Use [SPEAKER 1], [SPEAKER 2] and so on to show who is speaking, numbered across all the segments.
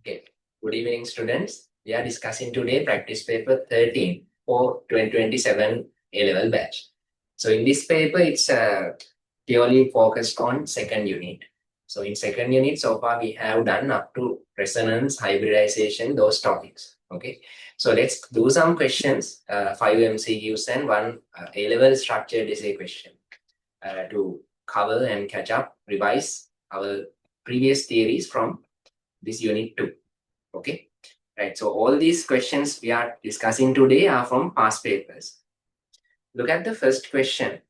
[SPEAKER 1] Okay. Good evening, students. We are discussing today practice paper 13 for 2027 A-level batch. So in this paper, it's purely focused on second unit. So in second unit, so far we have done up to resonance, hybridization, those topics. Okay. So let's do some questions, 5 MCQs and one A-level structured essay question to cover and catch up, revise our previous theories from this unit 2. Okay, right. So all these questions we are discussing today are from past papers. Look at the first question.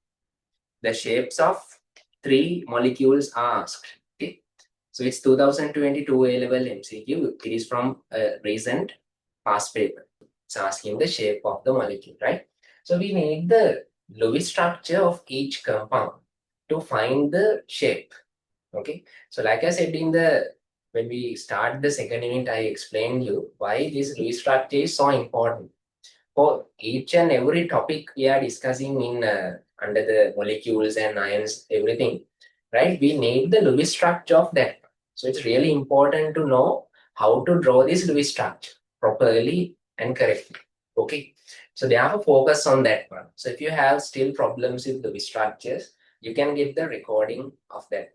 [SPEAKER 1] The shapes of 3 molecules are asked. Okay, so it's 2022 A-level MCQ. It is from a recent past paper. It's asking the shape of the molecule, right? So we need the Lewis structure of each compound to find the shape. Okay, so like I said when we start the second unit, I explained you why this Lewis structure is so important. For each and every topic we are discussing in under the molecules and ions, everything, right? We need the Lewis structure of that. So it's really important to know how to draw this Lewis structure properly and correctly. Okay, so they have a focus on that one. So if you have still problems with Lewis structures, you can get the recording of that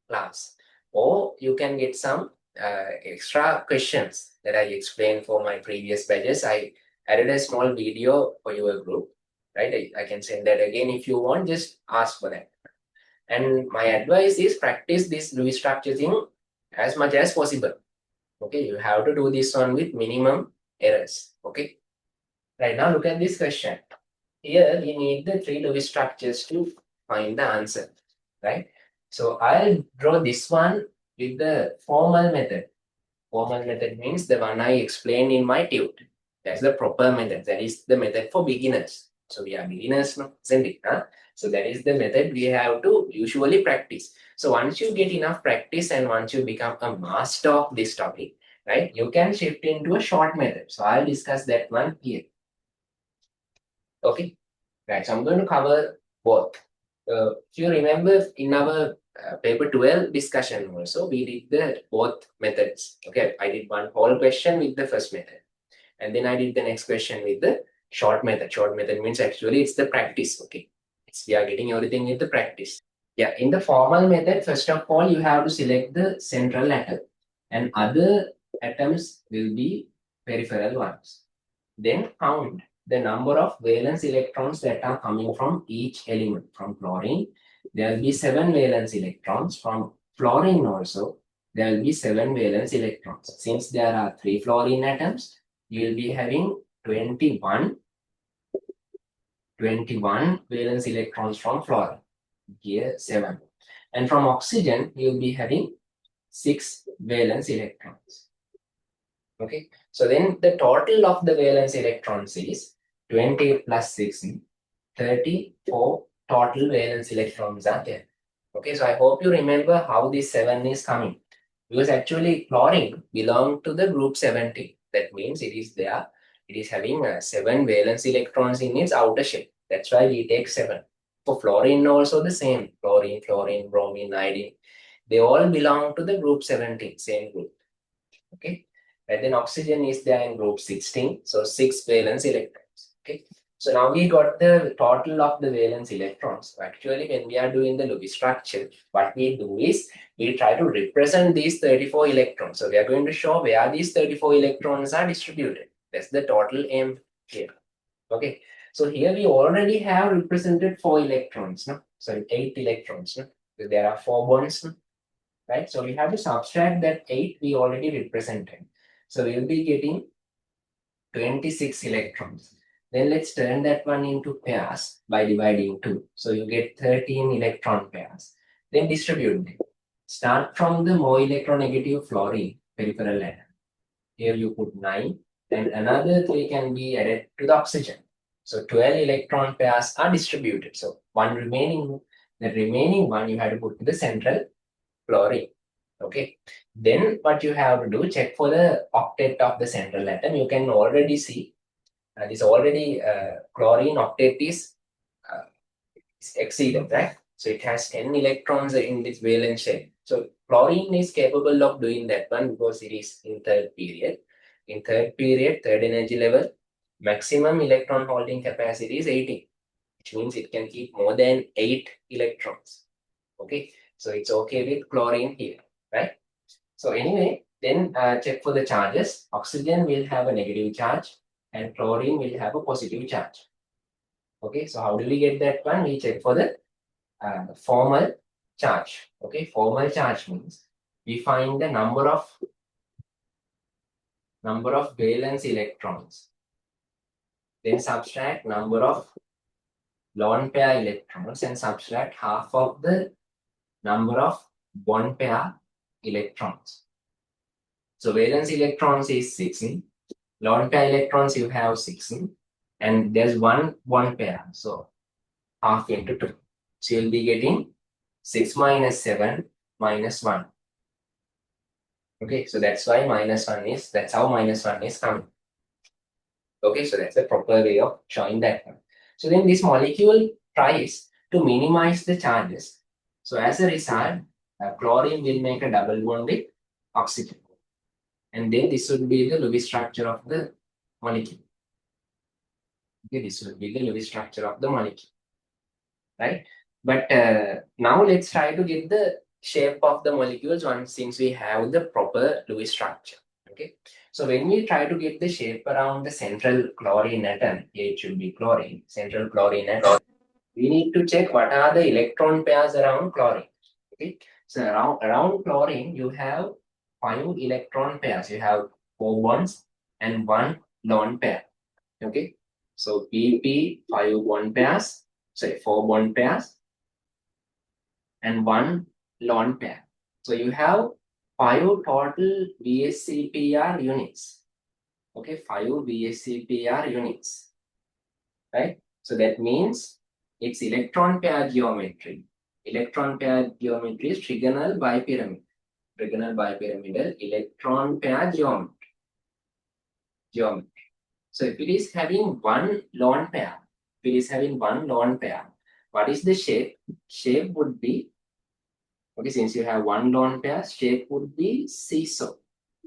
[SPEAKER 1] class, or you can get some extra questions that I explained for my previous batches. I added a small video for your group, right? I can send that again if you want, just ask for that. And my advice is practice this Lewis structure thing as much as possible. Okay, you have to do this one with minimum errors. Okay, right now look at this question. Here we need the 3 Lewis structures to find the answer, right? So I'll draw this one with the formal method. Formal method means the one I explained in my tute. That's the proper method. That is the method for beginners. So we are beginners now, isn't it? Huh? So that is the method we have to usually practice. So once you get enough practice and once you become a master of this topic, right, you can shift into a short method. So I'll discuss that one here. Okay, right. So I'm going to cover both. If you remember in our paper 12 discussion also, we did the both methods. Okay, I did one whole question with the first method. And then I did the next question with the short method. Short method means actually it's the practice. Okay, we are getting everything with the practice. Yeah, in the formal method, first of all, you have to select the central atom. And other atoms will be peripheral ones. Then count the number of valence electrons that are coming from each element. From chlorine, there will be 7 valence electrons. From fluorine also, there will be 7 valence electrons. Since there are 3 fluorine atoms, you will be having 21 valence electrons from fluorine. Here 7. And from oxygen, you will be having 6 valence electrons. Okay, so then the total of the valence electrons is 20 plus 6, 34 total valence electrons are there. Okay, so I hope you remember how this 7 is coming. Because actually chlorine belongs to the group 70. That means it is there. It is having 7 valence electrons in its outer shell. That's why we take 7. For fluorine also the same. Fluorine, bromine, iodine. They all belong to the group 17, same group. Okay. And then oxygen is there in group 16. So 6 valence electrons. Okay. So now we got the total of the valence electrons. So actually, when we are doing the Lewis structure, what we do is we try to represent these 34 electrons. So we are going to show where these 34 electrons are distributed. That's the total aim here. Okay. So here we already have represented 4 electrons. No? So 8 electrons. No? So there are 4 bonds. No? Right. So we have to subtract that 8 we already represented. So we will be getting 26 electrons. Then let's turn that one into pairs by dividing 2. So you get 13 electron pairs. Then distribute them. Start from the more electronegative fluorine peripheral atom. Here you put 9. Then another 3 can be added to the oxygen. So 12 electron pairs are distributed. So one remaining, the remaining one you have to put to the central fluorine. Okay, then what you have to do, check for the octet of the central atom. You can already see this already chlorine octet is exceeded, right? So it has 10 electrons in this valence shell. So chlorine is capable of doing that one because it is in third period. In third period, third energy level, maximum electron holding capacity is 18, which means it can keep more than 8 electrons. Okay, so it's okay with chlorine here, right? So anyway, then check for the charges. Oxygen will have a negative charge and chlorine will have a positive charge. Okay, so how do we get that one? We check for the formal charge. Okay, formal charge means we find the number of valence electrons, then subtract number of lone pair electrons and subtract half of the number of bond pair electrons. So valence electrons is 6. Lone pair electrons you have 6. And there's one bond pair. So half into 2. So you'll be getting 6 minus 7 minus 1. Okay, so that's why that's how minus 1 is coming. Okay, so that's the proper way of showing that one. So then this molecule tries to minimize the charges. So as a result, chlorine will make a double bond with oxygen. And then this would be the Lewis structure of the molecule. Okay, this would be the Lewis structure of the molecule. Right? But now let's try to get the shape of the molecules once since we have the proper Lewis structure. Okay. So when we try to get the shape around the central chlorine atom, here it should be chlorine, central chlorine atom, we need to check what are the electron pairs around chlorine. Okay. So around chlorine, you have 5 electron pairs. You have 4 bonds and 1 lone pair. Okay. So PP 5 bond pairs, sorry, 4 bond pairs and 1 lone pair. So you have 5 total VSCPR units. Okay, 5 VSCPR units. Right? So that means it's electron pair geometry. Electron pair geometry is trigonal bipyramid. Trigonal bipyramidal electron pair geometry. So if it is having 1 lone pair, what is the shape? Shape would be, okay, since you have 1 lone pair, shape would be seesaw.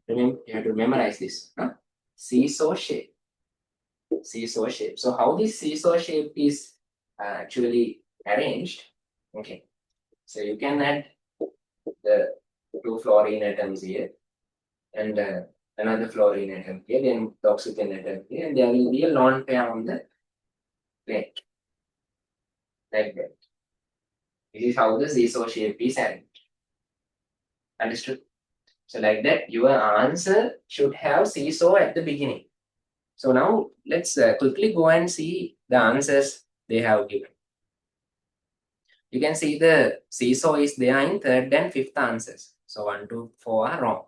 [SPEAKER 1] Remember, you have to memorize this. Huh? Seesaw shape. Seesaw shape. So how this seesaw shape is actually arranged? Okay. So you can add the 2 fluorine atoms here and another fluorine atom here, then the oxygen atom here, and there will be a lone pair on the plate. Like that. This is how the seesaw shape is arranged. Understood? So like that, your answer should have seesaw at the beginning. So now let's quickly go and see the answers they have given. You can see the seesaw is there in third and fifth answers. So 1, 2, 4 are wrong.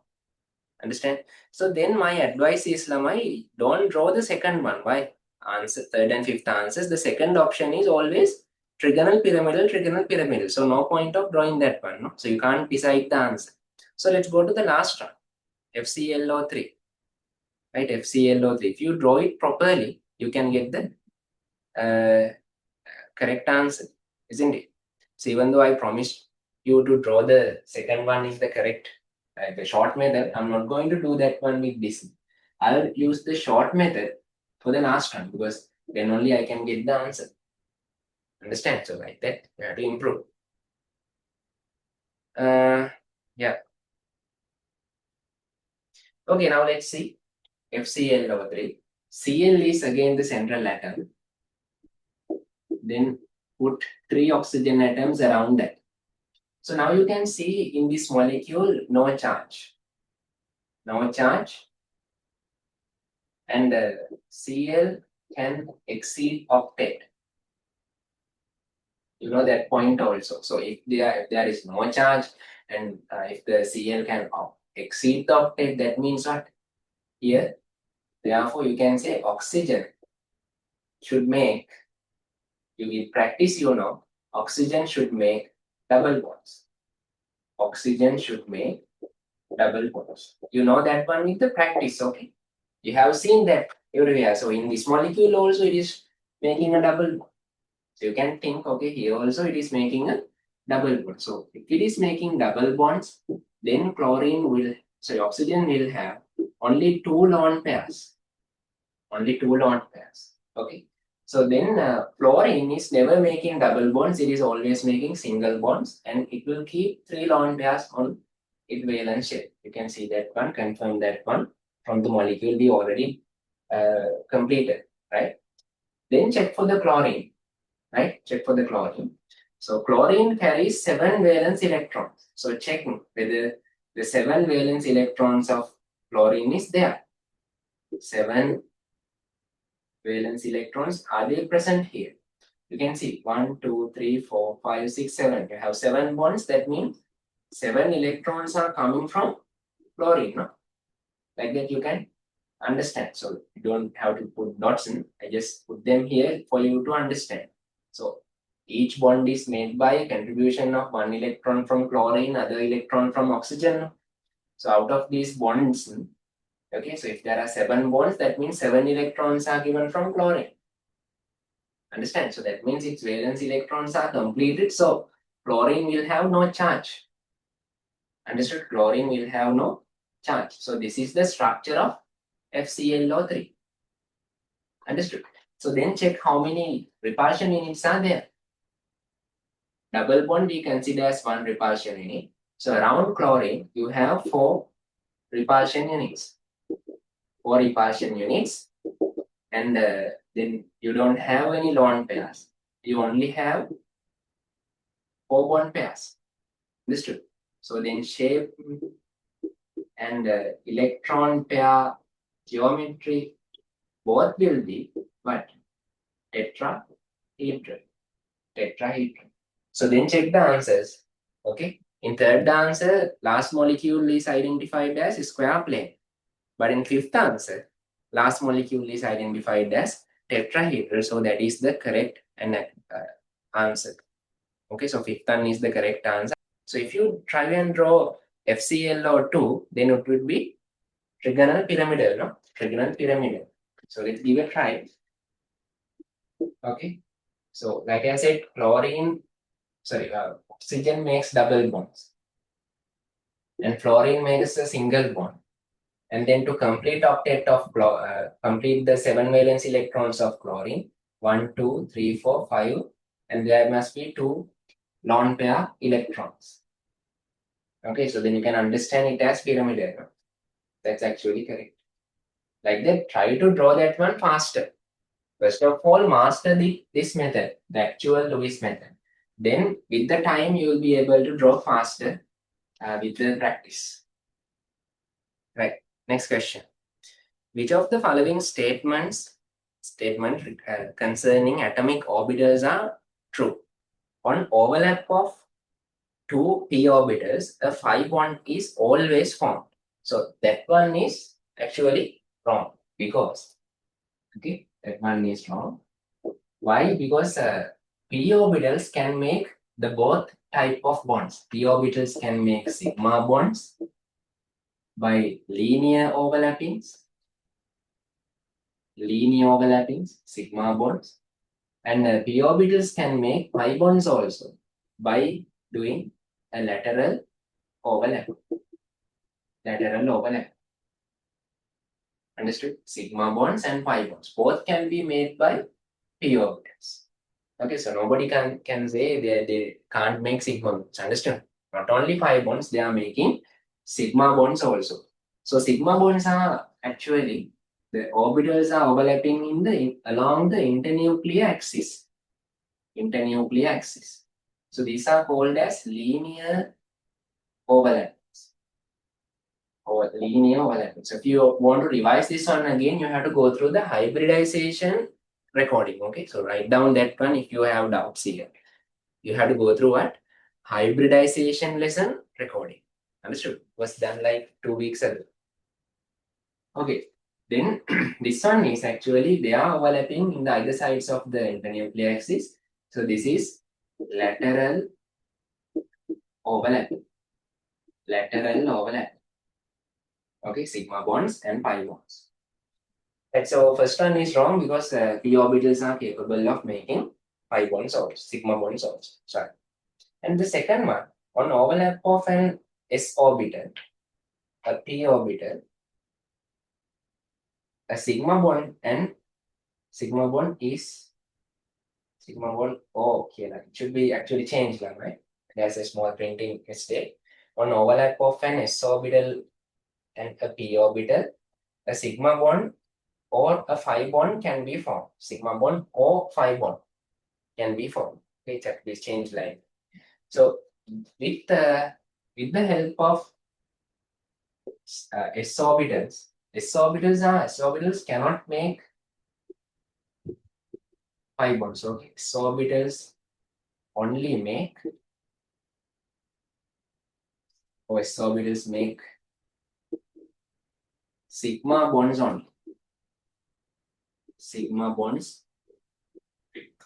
[SPEAKER 1] Understand? So then my advice is, Lamai, don't draw the second one. Why? Answer third and fifth answers. The second option is always trigonal pyramidal. So no point of drawing that one. No? So you can't decide the answer. So let's go to the last one. FClO3. Right? FClO3. If you draw it properly, you can get the correct answer, isn't it? So even though I promised you to draw the second one is the correct, the short method, I'm not going to do that one with this. I'll use the short method for the last one because then only I can get the answer. Understand? So like that, we have to improve. Yeah. Okay, now let's see. FClO3. Cl is again the central atom. Then put 3 oxygen atoms around that. So now you can see in this molecule, no charge. No charge. And Cl can exceed octet. You know that point also. So if there is no charge and if the Cl can exceed the octet, that means what? Here, therefore you can say oxygen should make, you will practice, you know, oxygen should make double bonds. Oxygen should make double bonds. You know that one with the practice, okay? You have seen that everywhere. So in this molecule also it is making a double bond. So you can think, okay, here also it is making a double bond. So if it is making double bonds, then oxygen will have only two lone pairs. Only two lone pairs. Okay. So then fluorine is never making double bonds. It is always making single bonds, and it will keep three lone pairs on its valence shell. You can see that one, confirm that one from the molecule we already completed, right? Then check for the chlorine, right? Check for the chlorine. So chlorine carries 7 valence electrons. So check whether the 7 valence electrons of chlorine is there. 7 valence electrons, are they present here? You can see 1, 2, 3, 4, 5, 6, 7. You have 7 bonds. That means 7 electrons are coming from chlorine. No? Like that you can understand. So you don't have to put dots in. I just put them here for you to understand. So each bond is made by a contribution of 1 electron from chlorine, other electron from oxygen. So out of these bonds, okay, so if there are 7 bonds, that means 7 electrons are given from chlorine. Understand? So that means its valence electrons are completed. So chlorine will have no charge. Understood? Chlorine will have no charge. So this is the structure of FClO3. Understood? So then check how many repulsion units are there. Double bond we consider as one repulsion unit. So around chlorine, you have 4 repulsion units. 4 repulsion units. And then you don't have any lone pairs. You only have 4 bond pairs. Understood? So then shape and electron pair geometry both will be what? Tetrahedral. Tetrahedral. So then check the answers. Okay. In third answer, last molecule is identified as square plane. But in fifth answer, last molecule is identified as tetrahedral. So that is the correct answer. Okay, so fifth one is the correct answer. So if you try and draw FClO2, then it would be trigonal pyramidal, no? Trigonal pyramidal. So let's give a try. Okay. So like I said, oxygen makes double bonds. And fluorine makes a single bond. And then to complete octet of complete the 7 valence electrons of chlorine, 1, 2, 3, 4, 5, and there must be 2 lone pair electrons. Okay, so then you can understand it as pyramidal. That's actually correct. Like that, try to draw that one faster. First of all, master this method, the actual Lewis method. Then with the time, you will be able to draw faster with the practice. Right, next question. Which of the following statements concerning atomic orbitals are true? On overlap of 2 p orbitals, a 5 bond is always formed. So that one is actually wrong because, okay, that one is wrong. Why? Because p orbitals can make the both type of bonds. P orbitals can make sigma bonds by linear overlappings, sigma bonds, and p orbitals can make pi bonds also by doing a lateral overlap. Understood? Sigma bonds and pi bonds both can be made by p orbitals. Okay, so nobody can say they can't make sigma bonds. Understand? Not only pi bonds, they are making sigma bonds also. So sigma bonds are actually the orbitals are overlapping along the internuclear axis. So these are called as linear overlappings. Or linear overlapping. So if you want to revise this one again, you have to go through the hybridization recording. Okay, so write down that one if you have doubts here. You have to go through what? Hybridization lesson recording. Understood? Was done like 2 weeks ago. Okay, then this one is actually they are overlapping in the either sides of the internuclear axis. So this is lateral overlap. Okay, sigma bonds and pi bonds. Right, so first one is wrong because p orbitals are capable of making pi bonds or sigma bonds also. Sorry. And the second one, on overlap of an s orbital, a p orbital, a sigma bond and sigma bond is sigma bond. Oh, okay, like it should be actually changed, like, right? There's a small printing mistake. On overlap of an s orbital and a p orbital, a sigma bond or a phi bond can be formed. Sigma bond or phi bond can be formed. Okay, check this change line. So with the help of s orbitals, s orbitals cannot make pi bonds. Okay, s orbitals only make or s orbitals make sigma bonds only. Sigma bonds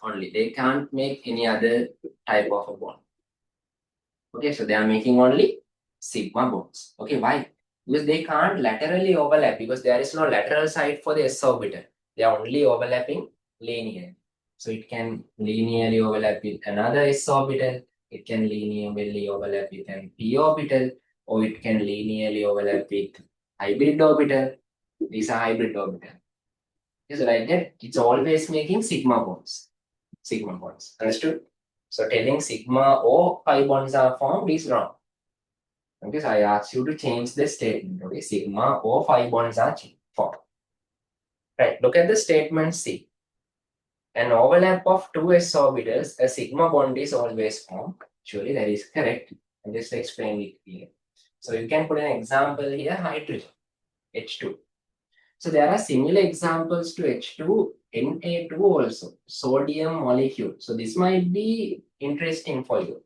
[SPEAKER 1] only. They can't make any other type of a bond. Okay, so they are making only sigma bonds. Okay, why? Because they can't laterally overlap because there is no lateral side for the s orbital. They are only overlapping linearly. So it can linearly overlap with another s orbital. It can linearly overlap with an p orbital, or it can linearly overlap with hybrid orbital. These are hybrid orbital. Is like that. It's always making sigma bonds. Sigma bonds. Understood? So telling sigma or pi bonds are formed is wrong. Okay, so I asked you to change the statement. Okay, sigma or phi bonds are formed. Right, look at the statement C. An overlap of two s orbitals, a sigma bond is always formed. Surely that is correct. I'm just explaining it here. So you can put an example here, hydrogen, H2. So there are similar examples to H2, Na2 also, sodium molecule. So this might be interesting for you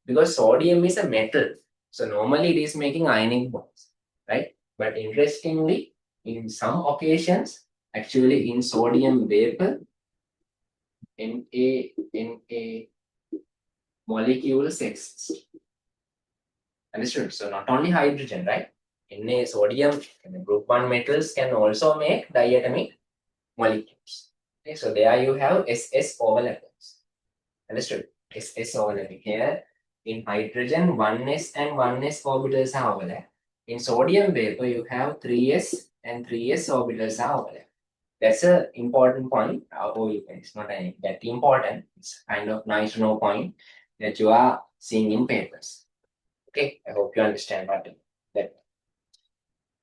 [SPEAKER 1] because sodium is a metal. So normally it is making ionic bonds, right? But interestingly, in some occasions, actually in sodium vapor, Na molecules exist. Understood? So not only hydrogen, right? Na sodium group 1 metals can also make diatomic molecules. Okay, so there you have SS overlappings. Understood? SS overlapping here. In hydrogen, 1s and 1s orbitals are overlap. In sodium vapor, you have 3s and 3s orbitals are overlap. That's an important point. It's not that important. It's kind of nice to know point that you are seeing in papers. Okay, I hope you understand that.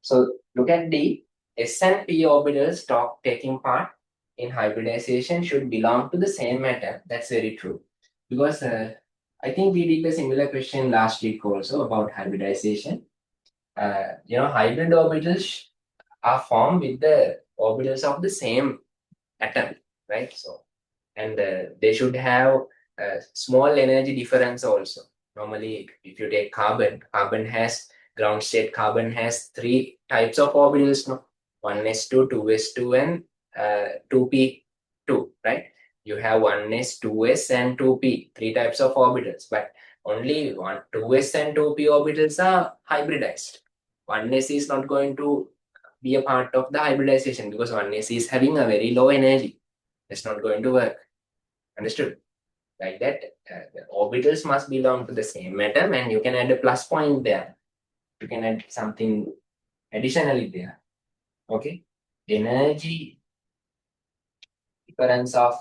[SPEAKER 1] So look at the S and P orbitals taking part in hybridization should belong to the same atom. That's very true. Because I think we did a similar question last week also about hybridization. Hybrid orbitals are formed with the orbitals of the same atom, right? So, and they should have a small energy difference also. Normally, if you take carbon has ground state carbon has three types of orbitals, no? 1s2, 2s2, and 2p2, right? You have 1s, 2s, and 2p, three types of orbitals, but only 2s and 2p orbitals are hybridized. 1s is not going to be a part of the hybridization because 1s is having a very low energy. It's not going to work. Understood? Like that, the orbitals must belong to the same atom, and you can add a plus point there. You can add something additionally there. Okay? Energy difference of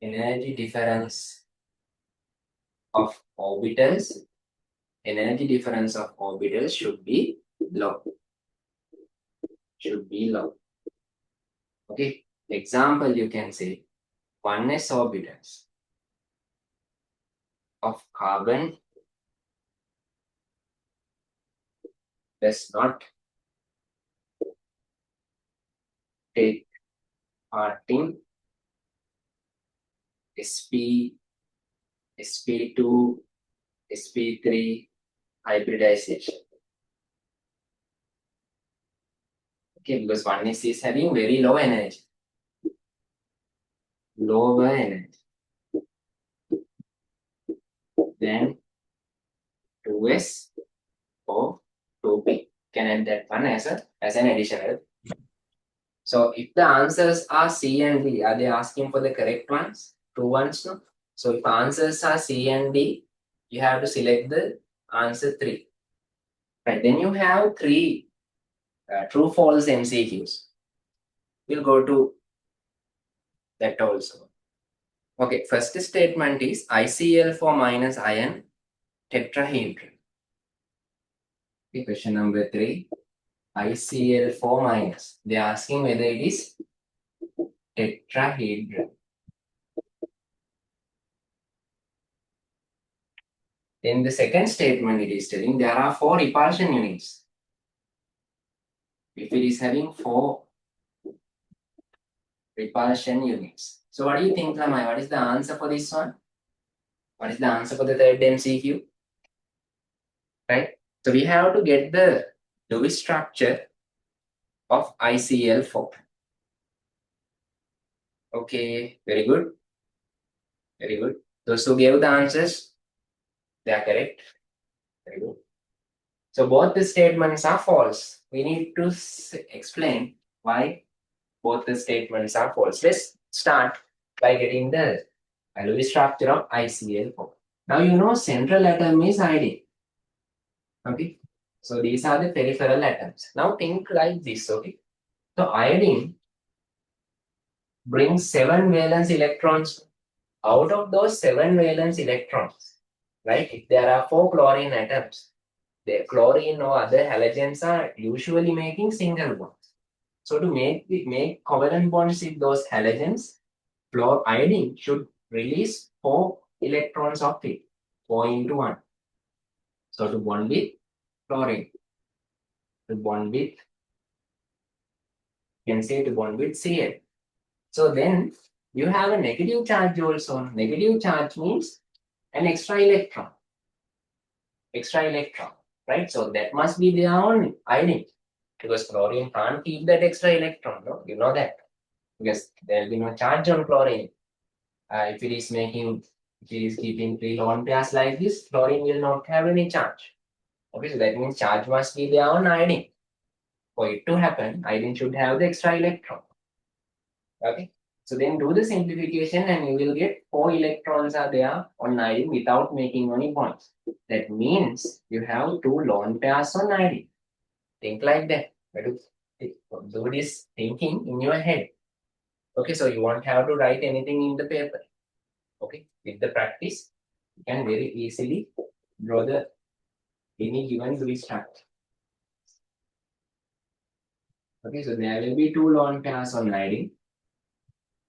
[SPEAKER 1] energy difference of orbitals. Energy difference of orbitals should be low. Should be low. Okay? Example, you can say 1s orbitals of carbon does not take part in SP, SP2, SP3 hybridization. Okay, because 1s is having very low energy. Lower energy than 2s or 2p. Can add that one as an additional. So if the answers are C and D, are they asking for the correct ones? True ones, no? So if answers are C and D, you have to select the answer 3. Right, then you have 3 true false MCQs. We'll go to that also. Okay, first statement is ICl4 minus iron tetrahedral. Okay, question number 3. ICl4 minus. They are asking whether it is tetrahedral. Then the second statement it is telling there are 4 repulsion units. If it is having 4 repulsion units. So what do you think, Lamai? What is the answer for this one? What is the answer for the third MCQ? Right? So we have to get the Lewis structure of ICl4. Okay, very good. Very good. Those who gave the answers, they are correct. Very good. So both the statements are false. We need to explain why both the statements are false. Let's start by getting the Lewis structure of ICl4. Now you know central atom is iodine. Okay. So these are the peripheral atoms. Now think like this. Okay. So iodine brings 7 valence electrons. Out of those 7 valence electrons, right? If there are 4 chlorine atoms, the chlorine or other halogens are usually making single bonds. So to make covalent bonds with those halogens, iodine should release 4 electrons of it, 4 into 1. So to bond with chlorine, to bond with, you can say to bond with Cl. So then you have a negative charge also. Negative charge means an extra electron. Extra electron, right? So that must be there on iodine because chlorine can't keep that extra electron. No, you know that because there will be no charge on chlorine. If it is keeping 3 lone pairs like this, chlorine will not have any charge. Okay, so that means charge must be there on iodine. For it to happen, iodine should have the extra electron. Okay, so then do the simplification and you will get 4 electrons are there on iodine without making any bonds. That means you have 2 lone pairs on iodine. Think like that. Do this thinking in your head. Okay, so you won't have to write anything in the paper. Okay, with the practice, you can very easily draw the any given Lewis structure. Okay, so there will be 2 lone pairs on iodine.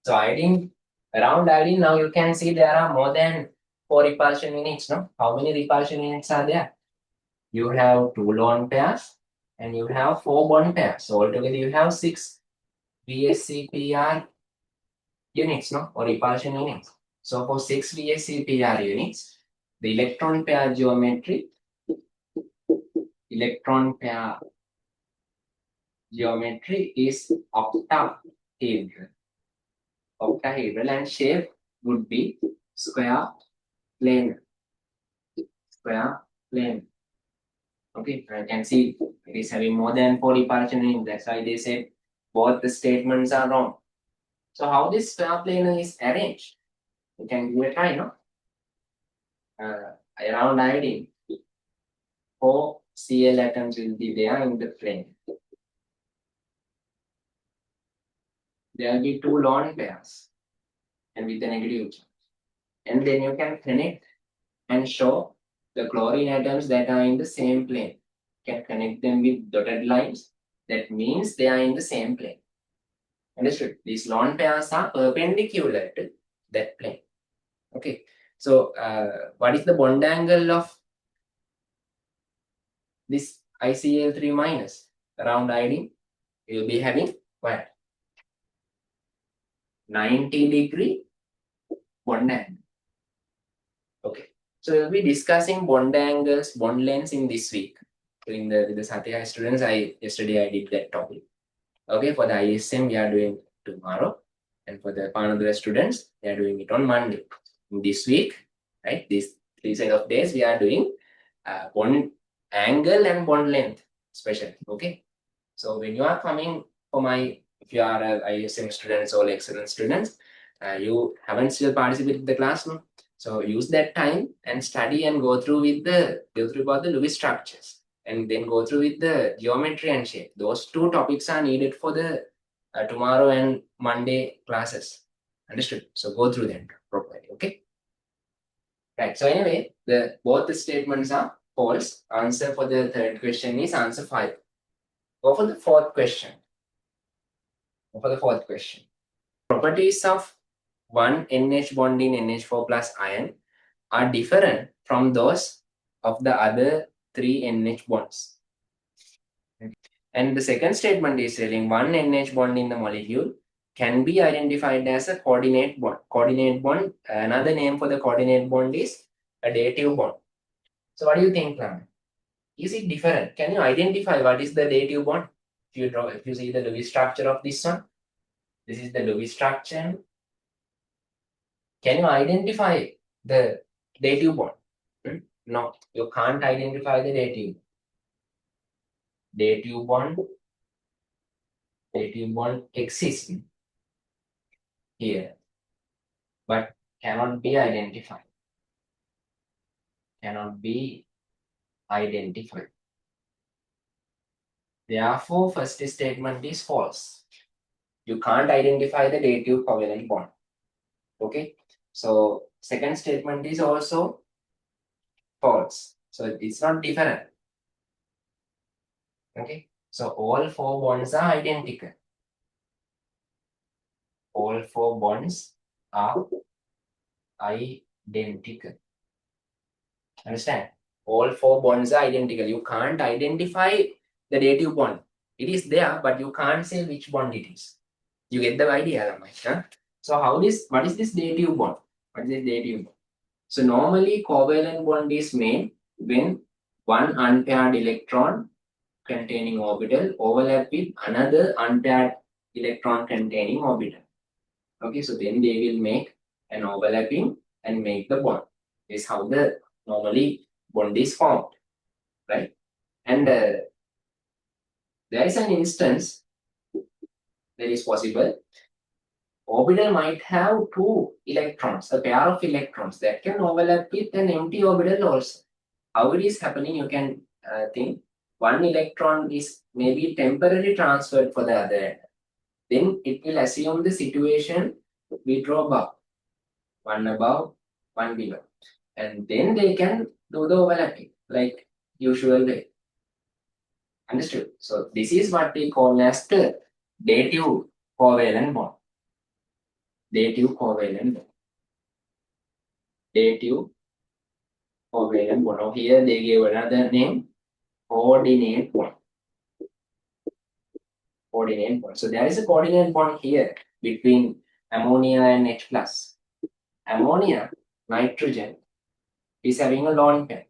[SPEAKER 1] So iodine, around iodine, now you can see there are more than 4 repulsion units. No, how many repulsion units are there? You have 2 lone pairs and you have 4 bond pairs. So altogether you have 6 VSCPR units, no, or repulsion units. So for 6 VSCPR units, the electron pair geometry is octahedral. Octahedral and shape would be square plane. Square plane. Okay, I can see it is having more than 4 repulsion units. That's why they said both the statements are wrong. So how this square plane is arranged? You can give a try, no? Around iodine, 4 Cl atoms will be there in the plane. There will be 2 lone pairs and with a negative charge. And then you can connect and show the chlorine atoms that are in the same plane. You can connect them with dotted lines. That means they are in the same plane. Understood? These lone pairs are perpendicular to that plane. Okay. So what is the bond angle of this ICl3 minus around iodine? You will be having what? 90-degree bond angle. Okay. So we'll be discussing bond angles, bond lengths in this week. During the Sateha students, yesterday I did that topic. Okay, for the ISM we are doing tomorrow. And for the Panadura students, they are doing it on Monday. In this week, right? These 3 set of days we are doing bond angle and bond length especially. Okay. So when you are coming for if you are ISM students or excellent students, you haven't still participated in the class, no? So use that time and study and go through about the Lewis structures, and then go through with the geometry and shape. Those two topics are needed for the tomorrow and Monday classes. Understood? So go through them properly. Okay. Right. So anyway, both the statements are false. Answer for the third question is answer 5. Go for the fourth question. Properties of one NH bond in NH4 plus ion are different from those of the other 3 NH bonds. And the second statement is telling one NH bond in the molecule can be identified as a coordinate bond. Coordinate bond, another name for the coordinate bond is a dative bond. So what do you think, Ram? Is it different? Can you identify what is the dative bond? If you see the Lewis structure of this one, this is the Lewis structure. Can you identify the dative bond? No, you can't identify the dative. Dative bond exists here, but cannot be identified. Therefore, first statement is false. You can't identify the dative covalent bond. Okay. So second statement is also false. So it's not different. Okay. So all 4 bonds are identical. All 4 bonds are identical. Understand? All 4 bonds are identical. You can't identify the dative bond. It is there, but you can't say which bond it is. You get the idea, huh? So what is this dative bond? What is this dative bond? So normally covalent bond is made when one unpaired electron containing orbital overlap with another unpaired electron containing orbital. Okay, so then they will make an overlapping and make the bond. This is how the normally bond is formed, right? And there is an instance that is possible. Orbital might have 2 electrons, a pair of electrons that can overlap with an empty orbital also. How it is happening, you can think one electron is maybe temporarily transferred for the other end. Then it will assume the situation we draw above, one below. And then they can do the overlapping like usual way. Understood? So this is what we call as the dative covalent bond. Dative covalent bond. Now here they gave another name, coordinate bond. So there is a coordinate bond here between ammonia and H plus. Ammonia, nitrogen, is having a lone pair.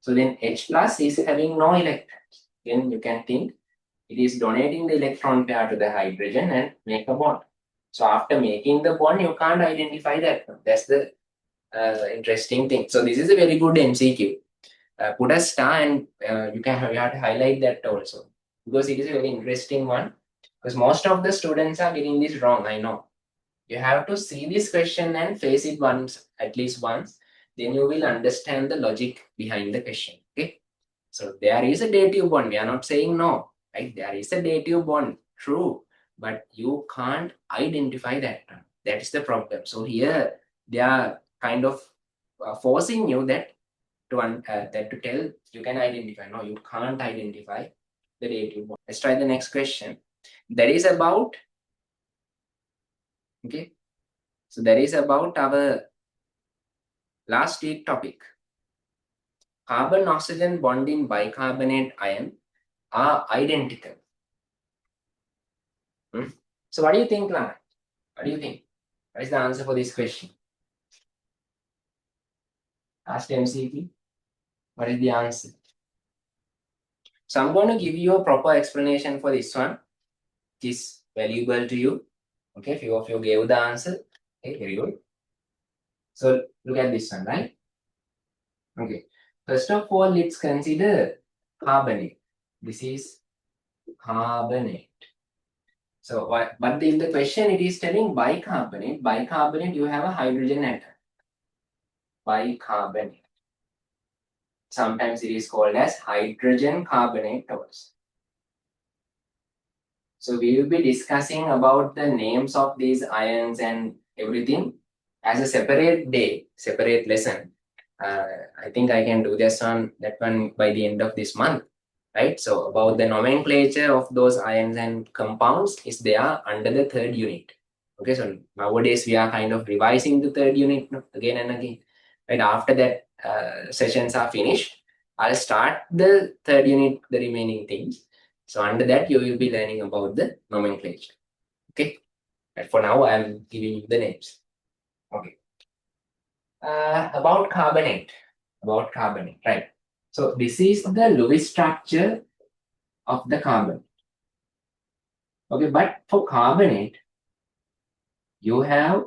[SPEAKER 1] So then H plus is having no electrons. Then you can think it is donating the electron pair to the hydrogen and make a bond. So after making the bond, you can't identify that. That's the interesting thing. So this is a very good MCQ. Put a star and you have to highlight that also, because it is a very interesting one. Because most of the students are getting this wrong, I know. You have to see this question and face it at least once. Then you will understand the logic behind the question. Okay. So there is a dative bond. We are not saying no, right? There is a dative bond, true, but you can't identify that. That is the problem. So here they are kind of forcing you that to tell you can identify. No, you can't identify the dative bond. Let's try the next question. That is about, okay. So that is about our last week topic. Carbon-oxygen bond in bicarbonate ion are identical. So what do you think, Lana? What do you think? What is the answer for this question? Ask MCQ. What is the answer? So I'm going to give you a proper explanation for this one. It is valuable to you. Okay, few of you gave the answer. Okay, very good. So look at this one, right? Okay. First of all, let's consider carbonate. This is carbonate. So, but in the question, it is telling bicarbonate. Bicarbonate, you have a hydrogen atom. bicarbonate. Sometimes it is called as hydrogen carbonate also. So we will be discussing about the names of these ions and everything as a separate day, separate lesson. I think I can do this on that one by the end of this month, right? So about the nomenclature of those ions and compounds is there under the third unit. Okay, so nowadays we are kind of revising the third unit again and again. Right after that sessions are finished, I'll start the third unit, the remaining things. So under that, you will be learning about the nomenclature. Okay. And for now, I'm giving you the names. Okay. About carbonate. About carbonate, right? So this is the Lewis structure of the carbon. Okay, but for carbonate, you have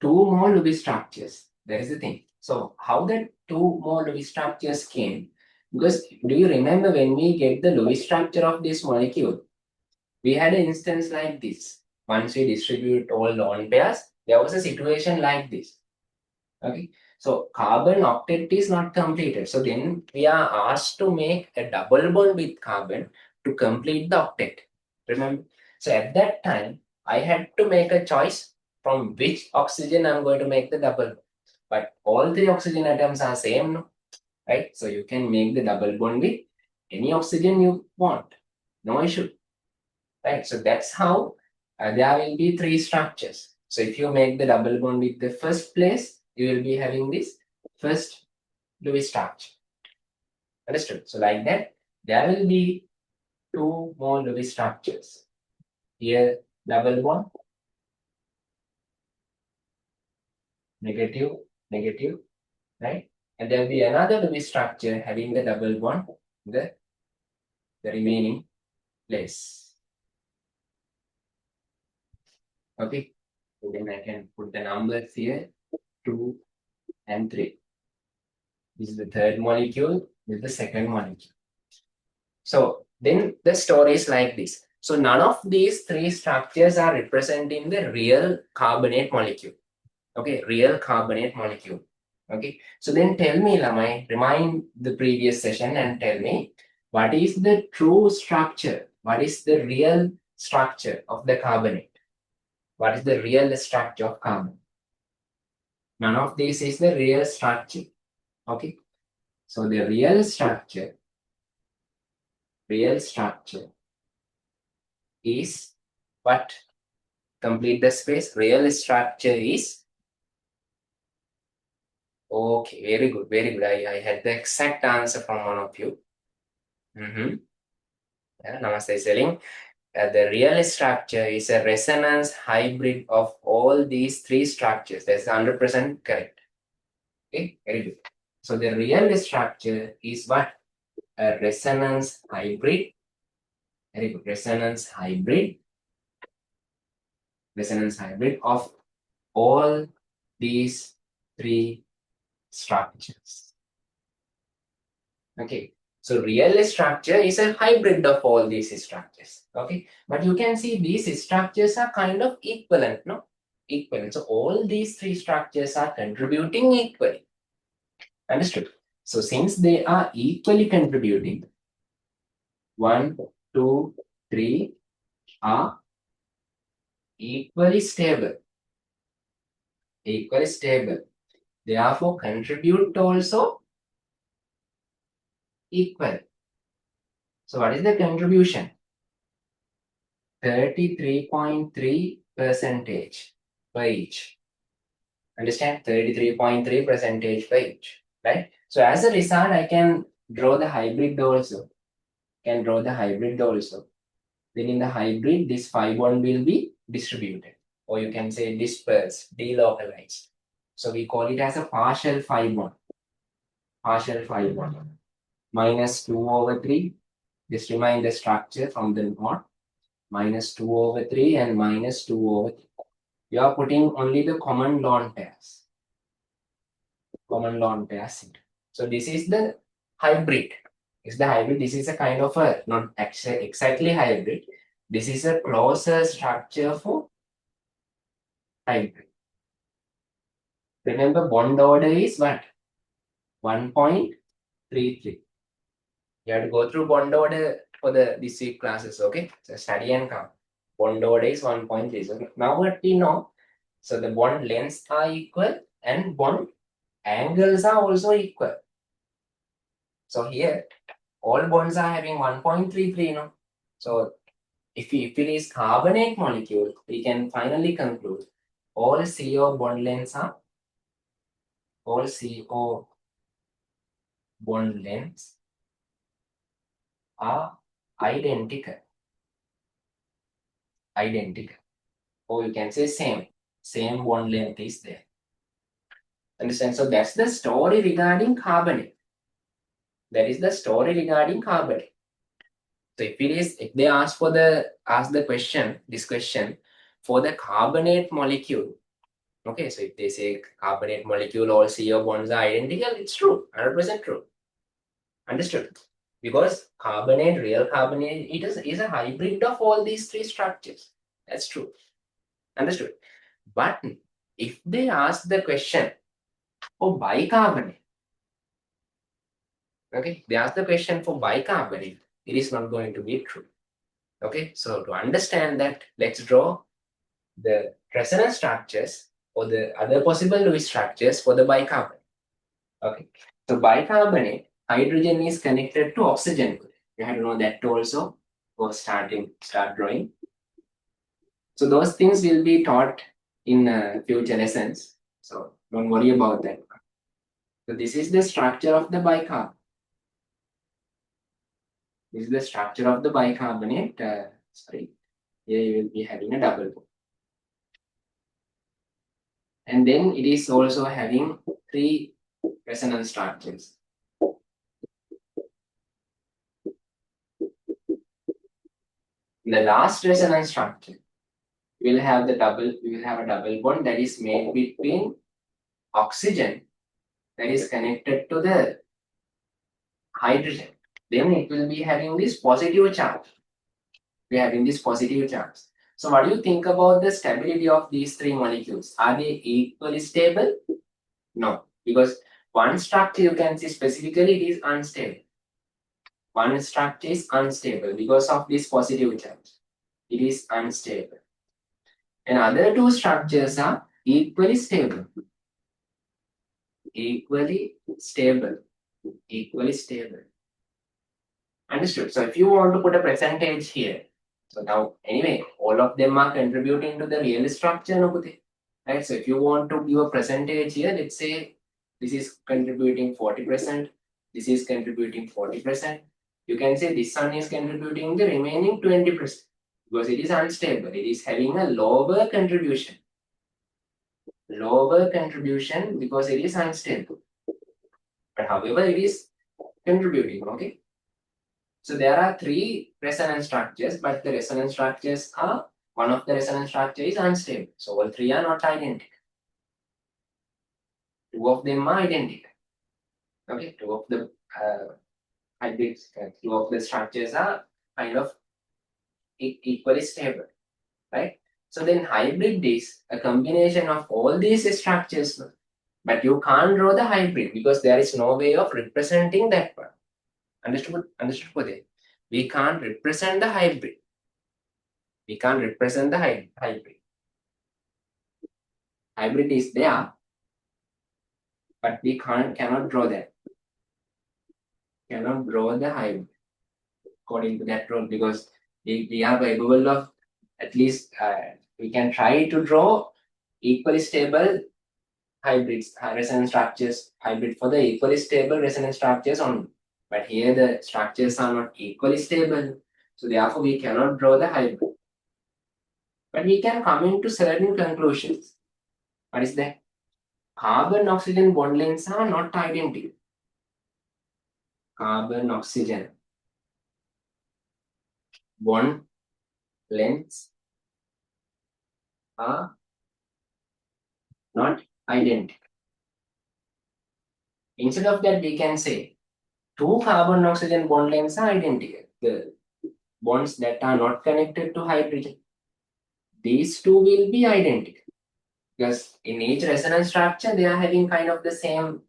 [SPEAKER 1] two more Lewis structures. That is the thing. So how that two more Lewis structures came? Because do you remember when we get the Lewis structure of this molecule? We had an instance like this. Once we distribute all lone pairs, there was a situation like this. Okay, so carbon octet is not completed. So then we are asked to make a double bond with carbon to complete the octet. Remember? So at that time, I had to make a choice from which oxygen I'm going to make the double bond. But all three oxygen atoms are same, no? Right? So you can make the double bond with any oxygen you want. No issue. Right? So that's how there will be three structures. So if you make the double bond with the first place, you will be having this first Lewis structure. Understood? So like that, there will be two more Lewis structures. Here, double bond, negative, negative, right? And there will be another Lewis structure having the double bond, the remaining place. Okay, so then I can put the numbers here, 2 and 3. This is the third molecule, this is the second molecule. So then the story is like this. So none of these three structures are representing the real carbonate molecule. Okay, real carbonate molecule. Okay, so then tell me, Lamai, remind the previous session and tell me what is the true structure? What is the real structure of the carbonate? What is the real structure of carbon? None of this is the real structure. Okay, so the real structure is what? Complete the space. Real structure is okay. Very good. Very good. I had the exact answer from one of you. Yeah, namaste, Selling. The real structure is a resonance hybrid of all these three structures. That's 100% correct. Okay, very good. So the real structure is what? A resonance hybrid. Very good. Resonance hybrid of all these three structures. Okay, so real structure is a hybrid of all these structures. Okay, but you can see these structures are kind of equivalent, no? Equivalent. So all these three structures are contributing equally. Understood? So since they are equally contributing, 1, 2, 3 are equally stable. Equally stable. Therefore, contribute also equal. So what is the contribution? 33.3 percentage per each. Understand? 33.3 percentage per each. Right? So as a result, I can draw the hybrid also. Then in the hybrid, this 5 bond will be distributed. Or you can say dispersed, delocalized. So we call it as a partial 5 bond. Minus 2 over 3. Just remind the structure from the node. Minus 2 over 3 and minus 2 over 3. You are putting only the common lone pairs. So this is the hybrid. This is a kind of a, not exactly hybrid. This is a closer structure for hybrid. Remember, bond order is what? 1.33. You have to go through bond order for this week classes, okay? So study and come. Bond order is 1.3. So now what we know, so the bond lengths are equal and bond angles are also equal. So here, all bonds are having 1.33, no? So if it is carbonate molecule, we can finally conclude all CO bond lengths are identical. Identical. Or you can say same. Same bond length is there. Understand? So that's the story regarding carbonate. That is the story regarding carbonate. So if they ask the question, this question for the carbonate molecule. Okay, so if they say carbonate molecule, all CO bonds are identical, it's true, 100% true. Understood? Because carbonate, real carbonate, is a hybrid of all these three structures. That's true. Understood? But if they ask the question for bicarbonate, okay, they ask the question for bicarbonate, it is not going to be true. Okay, so to understand that, let's draw the resonance structures or the other possible Lewis structures for the bicarbonate. Okay, so bicarbonate, hydrogen is connected to oxygen. You have to know that also for start drawing. So those things will be taught in future lessons. So don't worry about that. So this is the structure of the bicarbonate. This is the structure of the bicarbonate. Sorry, here you will be having a double bond. And then it is also having three resonance structures. The last resonance structure will have a double bond that is made between oxygen that is connected to the hydrogen. Then it will be having this positive charge. We are having this positive charge. So what do you think about the stability of these three molecules? Are they equally stable? No, because one structure you can see specifically it is unstable. One structure is unstable because of this positive charge. It is unstable. And other two structures are equally stable. Equally stable. Equally stable. Understood? So if you want to put a percentage here, so now anyway, all of them are contributing to the real structure, no, right? So if you want to give a percentage here, let's say this is contributing 40%, this is contributing 40%. You can say this one is contributing the remaining 20% because it is unstable. It is having a lower contribution. Lower contribution because it is unstable. But however, it is contributing, okay? So there are three resonance structures, but the resonance structures are, one of the resonance structure is unstable. So all three are not identical. Two of them are identical. Okay, two of the hybrids, two of the structures are kind of equally stable, right? So then hybrid is a combination of all these structures, but you can't draw the hybrid because there is no way of representing that one. Understood? Understood for that? We can't represent the hybrid. We can't represent the hybrid. Hybrid is there, but we cannot draw that. Cannot draw the hybrid according to that rule because we are capable of at least we can try to draw equally stable hybrids, resonance structures, hybrid for the equally stable resonance structures only. But here the structures are not equally stable, so therefore we cannot draw the hybrid. But we can come into certain conclusions. What is that? Carbon-oxygen bond lengths are not identical. Carbon-oxygen bond lengths are not identical. Instead of that, we can say two carbon-oxygen bond lengths are identical. The bonds that are not connected to hydrogen, these two will be identical. Because in each resonance structure, they are having kind of the same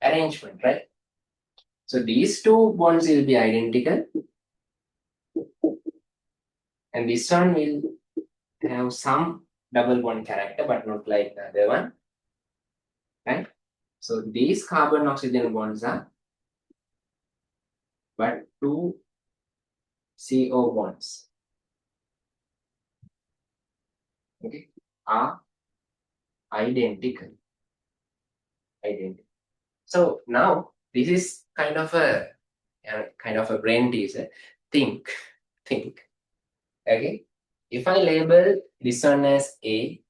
[SPEAKER 1] arrangement, right? So these two bonds will be identical, and this one will have some double bond character, but not like the other one, right? So these carbon-oxygen bonds are but two CO bonds, okay, are identical. Identical. So now this is kind of a brain teaser. Think, think. Okay. If I label this one as A,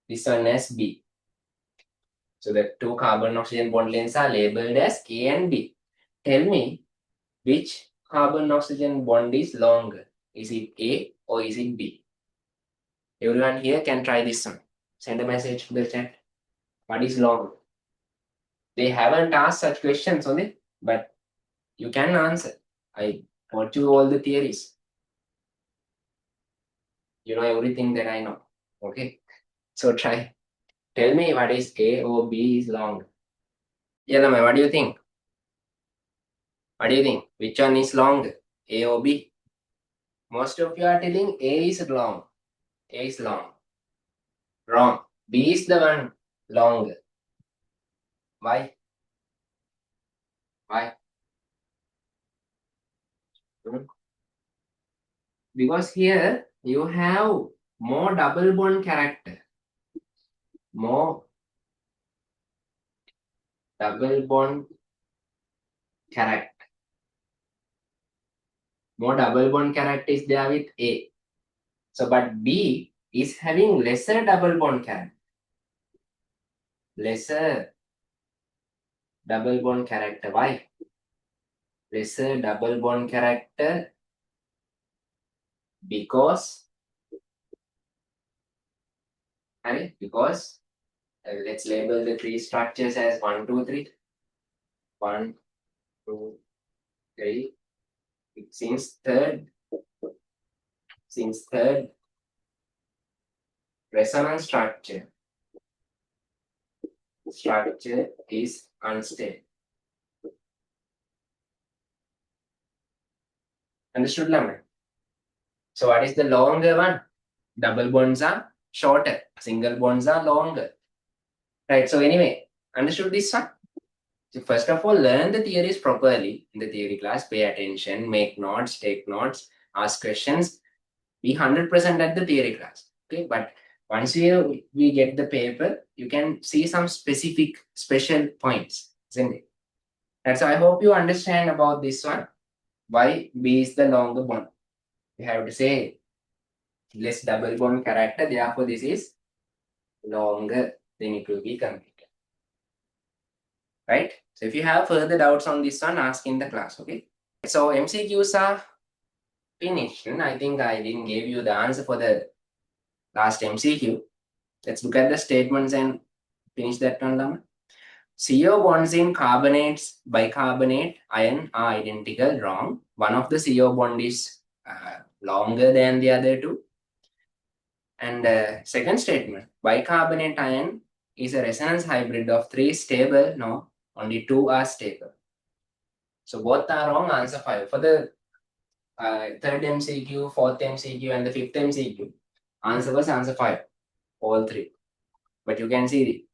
[SPEAKER 1] this one as B. So the two carbon oxygen bond lengths are labeled as A and B. Tell me which carbon oxygen bond is longer. Is it A or is it B? Everyone here can try this one. Send a message to the chat. What is longer? They haven't asked such questions on it, but you can answer. I taught you all the theories. You know everything that I know. Okay. So try. Tell me what is A or B is long. Yelama, what do you think? What do you think? Which one is long? A or B? Most of you are telling A is long. A is long. Wrong. B is the one long. Why? Why? Hmm? Because here you have more double bond character. More double bond character. More double bond character is there with A. So, but B is having lesser double bond character. Lesser double bond character. Why? Lesser double bond character because let's label the three structures as 1, 2, 3. 1, 2, 3. Since third resonance structure is unstable. Understood, Lama? So what is the longer one? Double bonds are shorter. Single bonds are longer. Right. So anyway, understood this one? So first of all, learn the theories properly in the theory class. Pay attention, make notes, take notes, ask questions. Be 100% at the theory class. Okay, but once we get the paper, you can see some specific special points, isn't it? And so I hope you understand about this one. Why B is the longer bond? You have to say less double bond character. Therefore, this is longer. Then it will be completed. Right? So if you have further doubts on this one, ask in the class. Okay. So MCQs are finished. I think I didn't give you the answer for the last MCQ. Let's look at the statements and finish that one, Lama. CO bonds in carbonates, bicarbonate, iron are identical. Wrong. One of the CO bond is longer than the other two. And second statement, bicarbonate iron is a resonance hybrid of 3 stable. No, only 2 are stable. So both are wrong. Answer 5. For the third MCQ, fourth MCQ, and the fifth MCQ, answer was answer 5. All 3. But you can see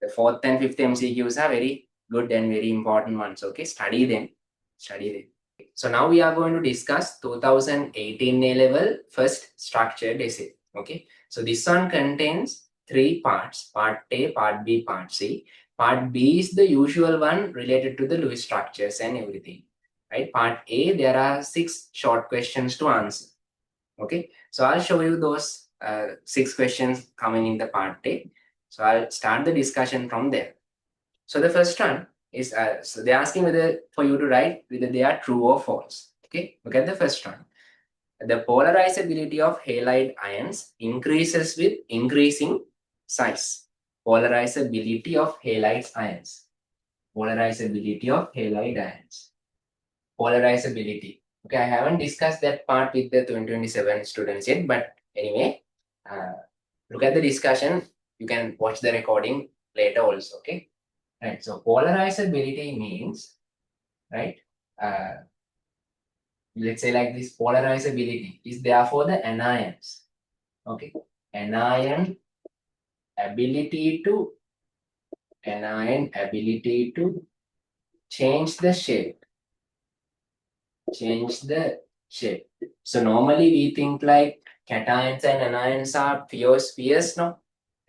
[SPEAKER 1] the fourth and fifth MCQs are very good and very important ones. Okay, study them. Study them. So now we are going to discuss 2018 A-level first structured essay. Okay, so this one contains 3 parts: part A, part B, part C. Part B is the usual one related to the Lewis structures and everything. Right? Part A, there are 6 short questions to answer. Okay, so I'll show you those 6 questions coming in the part A. So I'll start the discussion from there. So the first one is, so they're asking whether for you to write whether they are true or false. Okay, look at the first one. The polarizability of halide ions increases with increasing size. Polarizability of halide ions. Polarizability of halide ions. Polarizability. Okay, I haven't discussed that part with the 2027 students yet, but anyway, Look at the discussion. You can watch the recording later also. Okay. Right. So polarizability means, right? Let's say like this, polarizability is there for the anions. Okay. Anion ability to change the shape. Change the shape. So normally we think like cations and anions are pure spheres, no?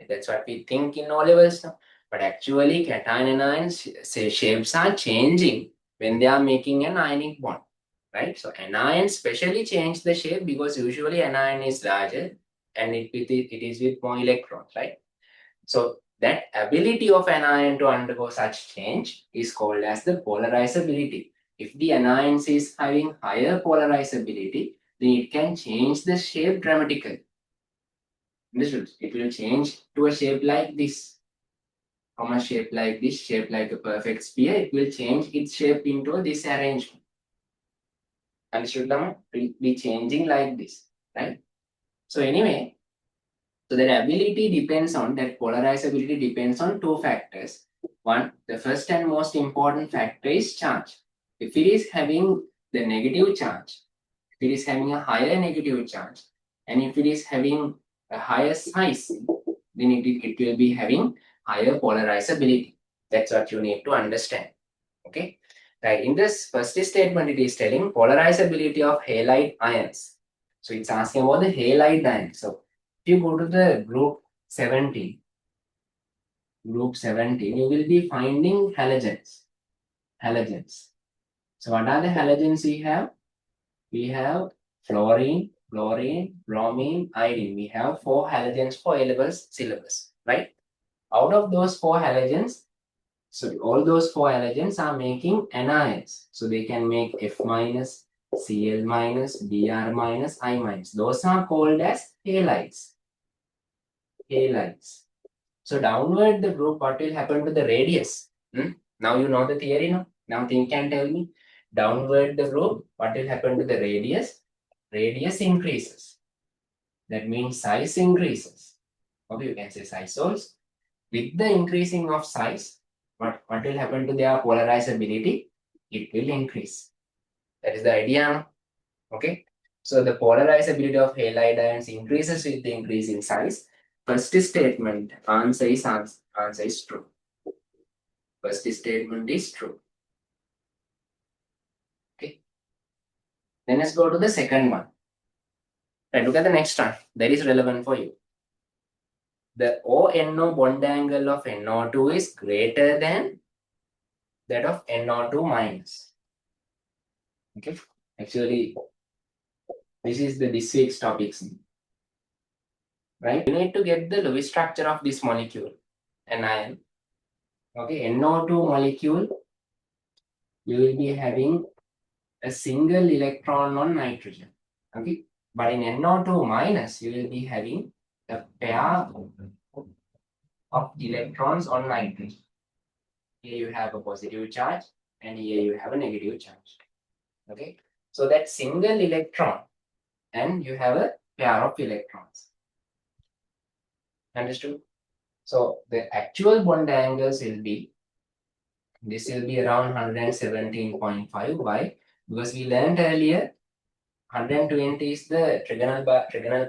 [SPEAKER 1] That's what we think in O levels, no? But actually cation and anions shapes are changing when they are making an ionic bond, right? So anions specially change the shape because usually anion is larger and it is with more electrons, right? So that ability of an anion to undergo such change is called as the polarizability. If the anion is having higher polarizability, then it can change the shape dramatically. Understood? It will change to a shape like this. From a shape like this, shape like a perfect sphere, it will change its shape into this arrangement. Understood, Dhamma? It will be changing like this, right? So anyway, so that ability depends on, that polarizability depends on two factors. One, the first and most important factor is charge. If it is having the negative charge, if it is having a higher negative charge, and if it is having a higher size, then it will be having higher polarizability. That's what you need to understand. Okay. Right. In this first statement, it is telling polarizability of halide ions. So it's asking about the halide ions. So if you go to the group 17, you will be finding halogens. Halogens. So what are the halogens we have? We have fluorine, bromine, iodine. We have 4 halogens for A levels syllabus, right? Out of those 4 halogens, so all those 4 halogens are making anions. So they can make F minus, Cl minus, Br minus, I minus. Those are called as halides. Halides. So downward the group, what will happen to the radius? Now you know the theory, no? Now you can tell me. Downward the group, what will happen to the radius? Radius increases. That means size increases. Okay, you can say size also. With the increasing of size, what will happen to their polarizability? It will increase. That is the idea. Okay. So the polarizability of halide ions increases with the increase in size. First statement, answer is true. First statement is true. Okay. Then let's go to the second one. Right, look at the next one. That is relevant for you. The ONO bond angle of NO2 is greater than that of NO2 minus. Okay. Actually, this is this week's topics. Right? You need to get the Lewis structure of this molecule, an ion. Okay, NO2 molecule, you will be having a single electron on nitrogen. Okay, but in NO2 minus, you will be having a pair of electrons on nitrogen. Here you have a positive charge, and here you have a negative charge. Okay, so that single electron, and you have a pair of electrons. Understood? So the actual bond angles will be, this will be around 117.5. Why? Because we learned earlier 120 is the trigonal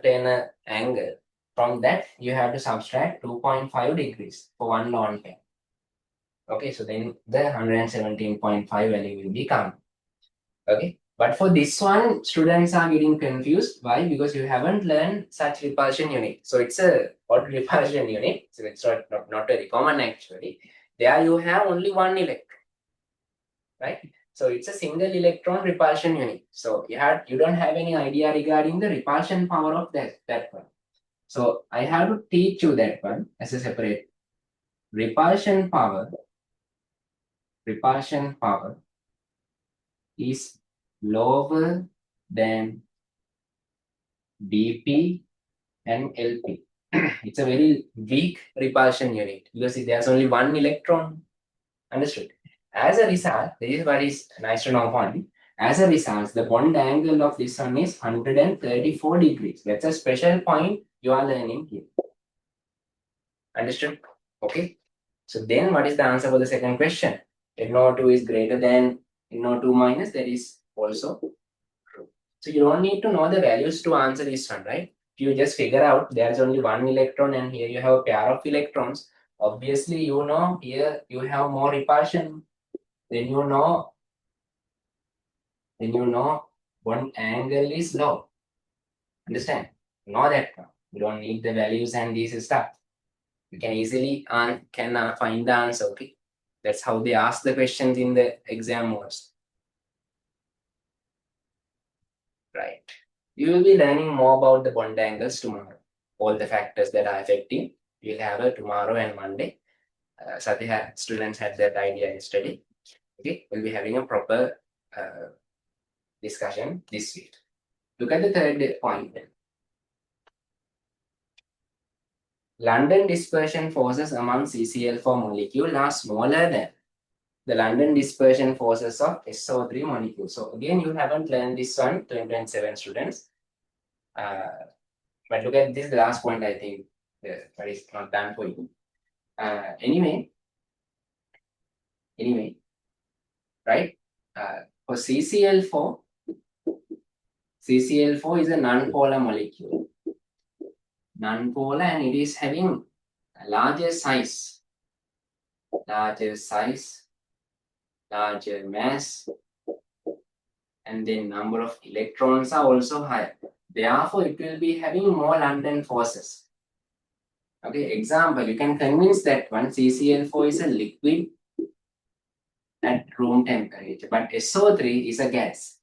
[SPEAKER 1] planar angle. From that, you have to subtract 2.5 degrees for one lone pair. Okay, so then the 117.5 value will be coming. Okay, but for this one, students are getting confused. Why? Because you haven't learned such repulsion unit. So it's a what repulsion unit? So it's not very common actually. There you have only one electron, right? So it's a single electron repulsion unit. So you don't have any idea regarding the repulsion power of that one. So I have to teach you that one as a separate. Repulsion power is lower than dP and LP. It's a very weak repulsion unit because there's only one electron. Understood? As a result, this is what is nice to know one. As a result, the bond angle of this one is 134 degrees. That's a special point you are learning here. Understood? Okay. So then what is the answer for the second question? NO2 is greater than NO2 minus, that is also true. So you don't need to know the values to answer this one, right? You just figure out there's only one electron and here you have a pair of electrons. Obviously, you know here you have more repulsion. Then you know one angle is low. Understand? Know that now. You don't need the values and this stuff. You can easily find the answer. Okay, that's how they ask the questions in the exam modes. Right. You will be learning more about the bond angles tomorrow. All the factors that are affecting. We'll have it tomorrow and Monday. Sateha students had that idea yesterday. Okay, we'll be having a proper discussion this week. Look at the third point. London dispersion forces among CCl4 molecule are smaller than the London dispersion forces of SO3 molecule. So again, you haven't learned this one, 2027 students. But look at this last point, I think, but it's not done for you. Anyway, right? For CCl4 is a non-polar molecule. Non-polar, and it is having a larger size, larger mass, and then number of electrons are also higher. Therefore, it will be having more London forces. Okay, example, you can convince that one CCl4 is a liquid at room temperature, but SO3 is a gas.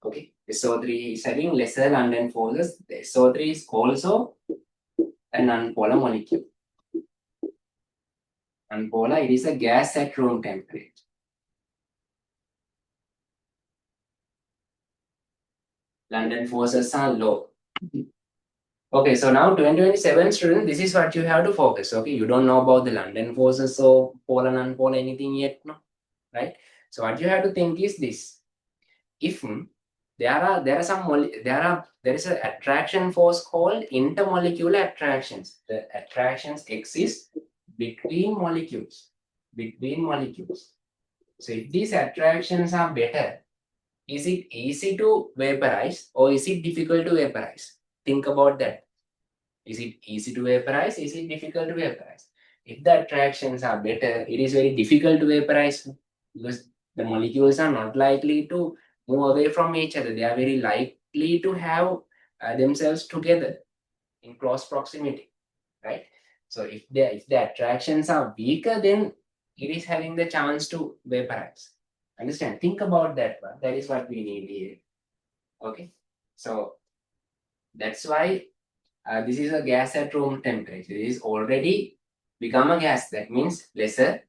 [SPEAKER 1] Okay, SO3 is having lesser London forces. The SO3 is also a nonpolar molecule. Nonpolar, it is a gas at room temperature. London forces are low. Okay, so now 2027 students, this is what you have to focus. Okay, you don't know about the London forces or polar, non-polar, anything yet, no? Right? So what you have to think is this: if there is an attraction force called intermolecular attractions. The attractions exist between molecules. So if these attractions are better, is it easy to vaporize or is it difficult to vaporize? Think about that. Is it easy to vaporize? Is it difficult to vaporize? If the attractions are better, it is very difficult to vaporize because the molecules are not likely to move away from each other. They are very likely to have themselves together in close proximity, right? So if the attractions are weaker, then it is having the chance to vaporize. Understand? Think about that one. That is what we need here. Okay. So that's why this is a gas at room temperature. It is already become a gas. That means lesser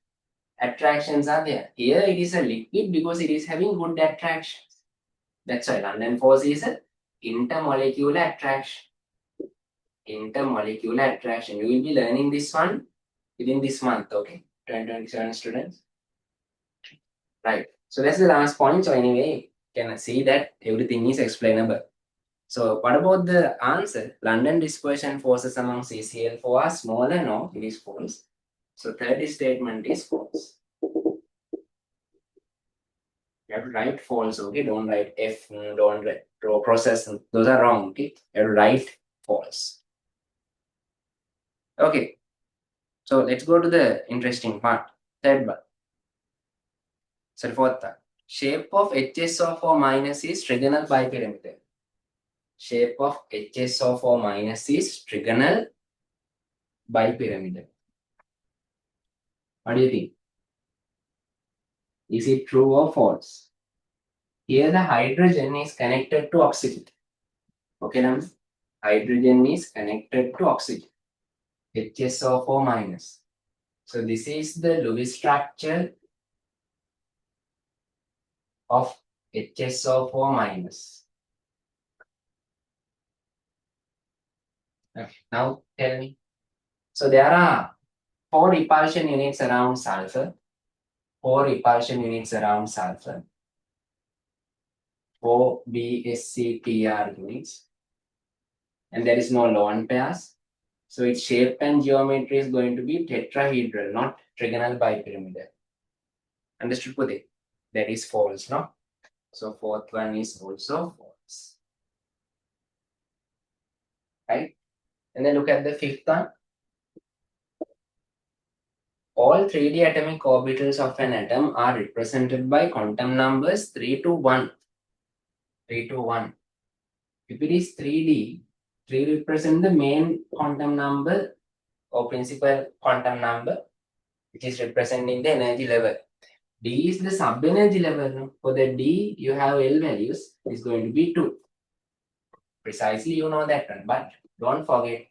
[SPEAKER 1] attractions are there. Here it is a liquid because it is having good attractions. That's why London force is a intermolecular attraction. Intermolecular attraction. You will be learning this one within this month. Okay, 2027 students. Right. So that's the last point. So anyway, you can see that everything is explainable. So what about the answer? London dispersion forces among CCl4 are smaller. No, it is false. So third statement is false. You have to write false, okay? Don't write F, don't write process. Those are wrong, okay? You have to write false. Okay. So let's go to the interesting part. Third one. So fourth one. Shape of HSO4 minus is trigonal bipyramidal. Shape of HSO4 minus is trigonal bipyramidal. What do you think? Is it true or false? Here the hydrogen is connected to oxygen. Okay, now hydrogen is connected to oxygen. HSO4 minus. So this is the Lewis structure of HSO4 minus. Okay, now tell me. So there are 4 repulsion units around sulfur. 4 repulsion units around sulfur. 4 BSCTR units. And there is no lone pairs. So its shape and geometry is going to be tetrahedral, not trigonal bipyramidal. Understood, Pudi? That is false, no? So fourth one is also false. Right? And then look at the fifth one. All 3D atomic orbitals of an atom are represented by quantum numbers 3 to 1. 3 to 1. If it is 3D, 3 represent the main quantum number or principal quantum number, which is representing the energy level. D is the sub-energy level. No? For the D, you have L values, is going to be 2. Precisely, you know that one. But don't forget,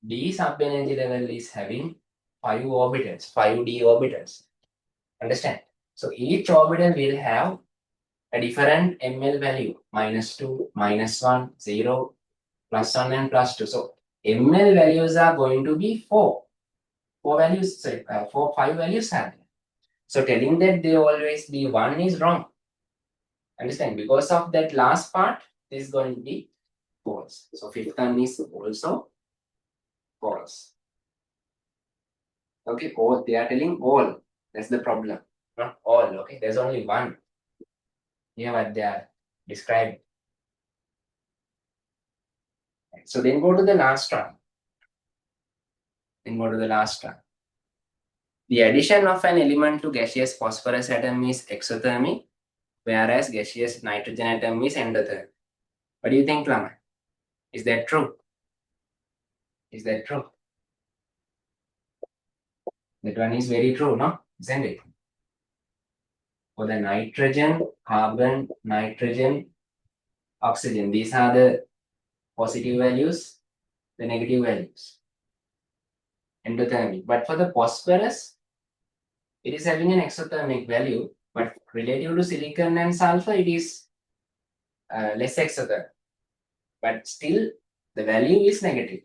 [SPEAKER 1] D sub-energy level is having 5 orbitals, 5D orbitals. Understand? So each orbital will have a different ML value, -2, -1, 0, +1 and +2. So ML values are going to be 4. 5 values are there. So telling that they always be 1 is wrong. Understand? Because of that last part, this is going to be false. So fifth one is also false. Okay, all they are telling all. That's the problem. Not all. Okay, there's only one. Here what they are describing. So then go to the last one. The addition of an element to gaseous phosphorus atom is exothermic, whereas gaseous nitrogen atom is endothermic. What do you think, Lama? Is that true? Is that true? That one is very true, no? Isn't it? For the nitrogen, carbon, nitrogen, oxygen, these are the positive values, the negative values. Endothermic. But for the phosphorus, it is having an exothermic value, but relative to silicon and sulfur, it is less exothermic. But still, the value is negative.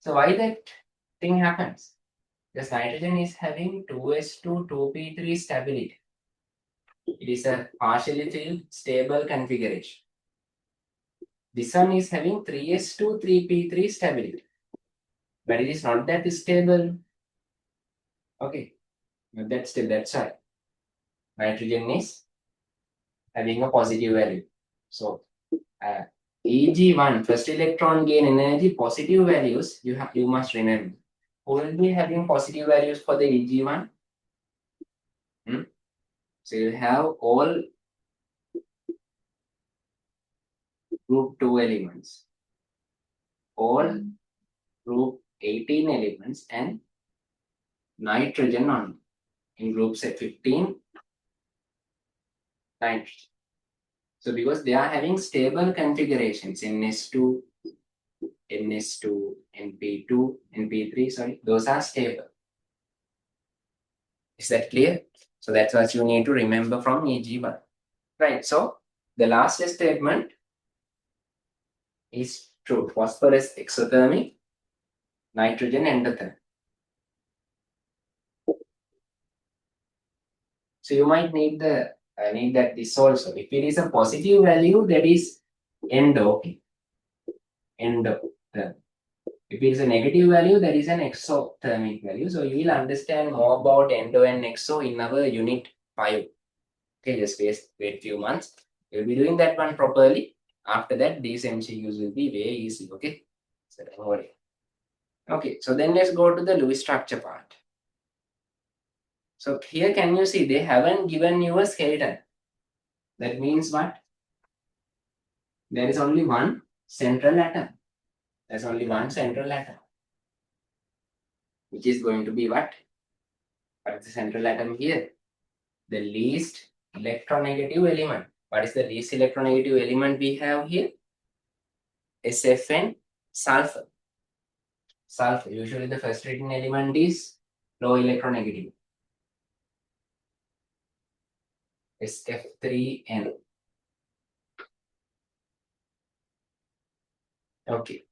[SPEAKER 1] So why that thing happens? Because nitrogen is having 2s2, 2p3 stability. It is a partially filled stable configuration. This one is having 3s2, 3p3 stability. But it is not that stable. Okay. But that's why nitrogen is having a positive value. So Eg1, first electron gain energy, positive values, you must remember. Who will be having positive values for the Eg1? So you have all group 2 elements, all group 18 elements, and nitrogen on in group set 15 nitrogen. So because they are having stable configurations, NS2, NP2, NP3, sorry, those are stable. Is that clear? So that's what you need to remember from Eg1. Right, so the last statement is true. Phosphorus exothermic, nitrogen endothermic. So you might need that this also. If it is a positive value, that is endo. If it is a negative value, that is an exothermic value. So you will understand more about endo and exo in our unit 5. Okay, just wait few months. You'll be doing that one properly. After that, these MCQs will be very easy. Okay, so don't worry. Okay, so then let's go to the Lewis structure part. So here can you see they haven't given you a skeleton. That means what? There is only one central atom. There's only one central atom. Which is going to be what? What is the central atom here? The least electronegative element. What is the least electronegative element we have here? SFN, sulfur. Sulfur. Usually the first written element is low electronegative. SF3N. Okay.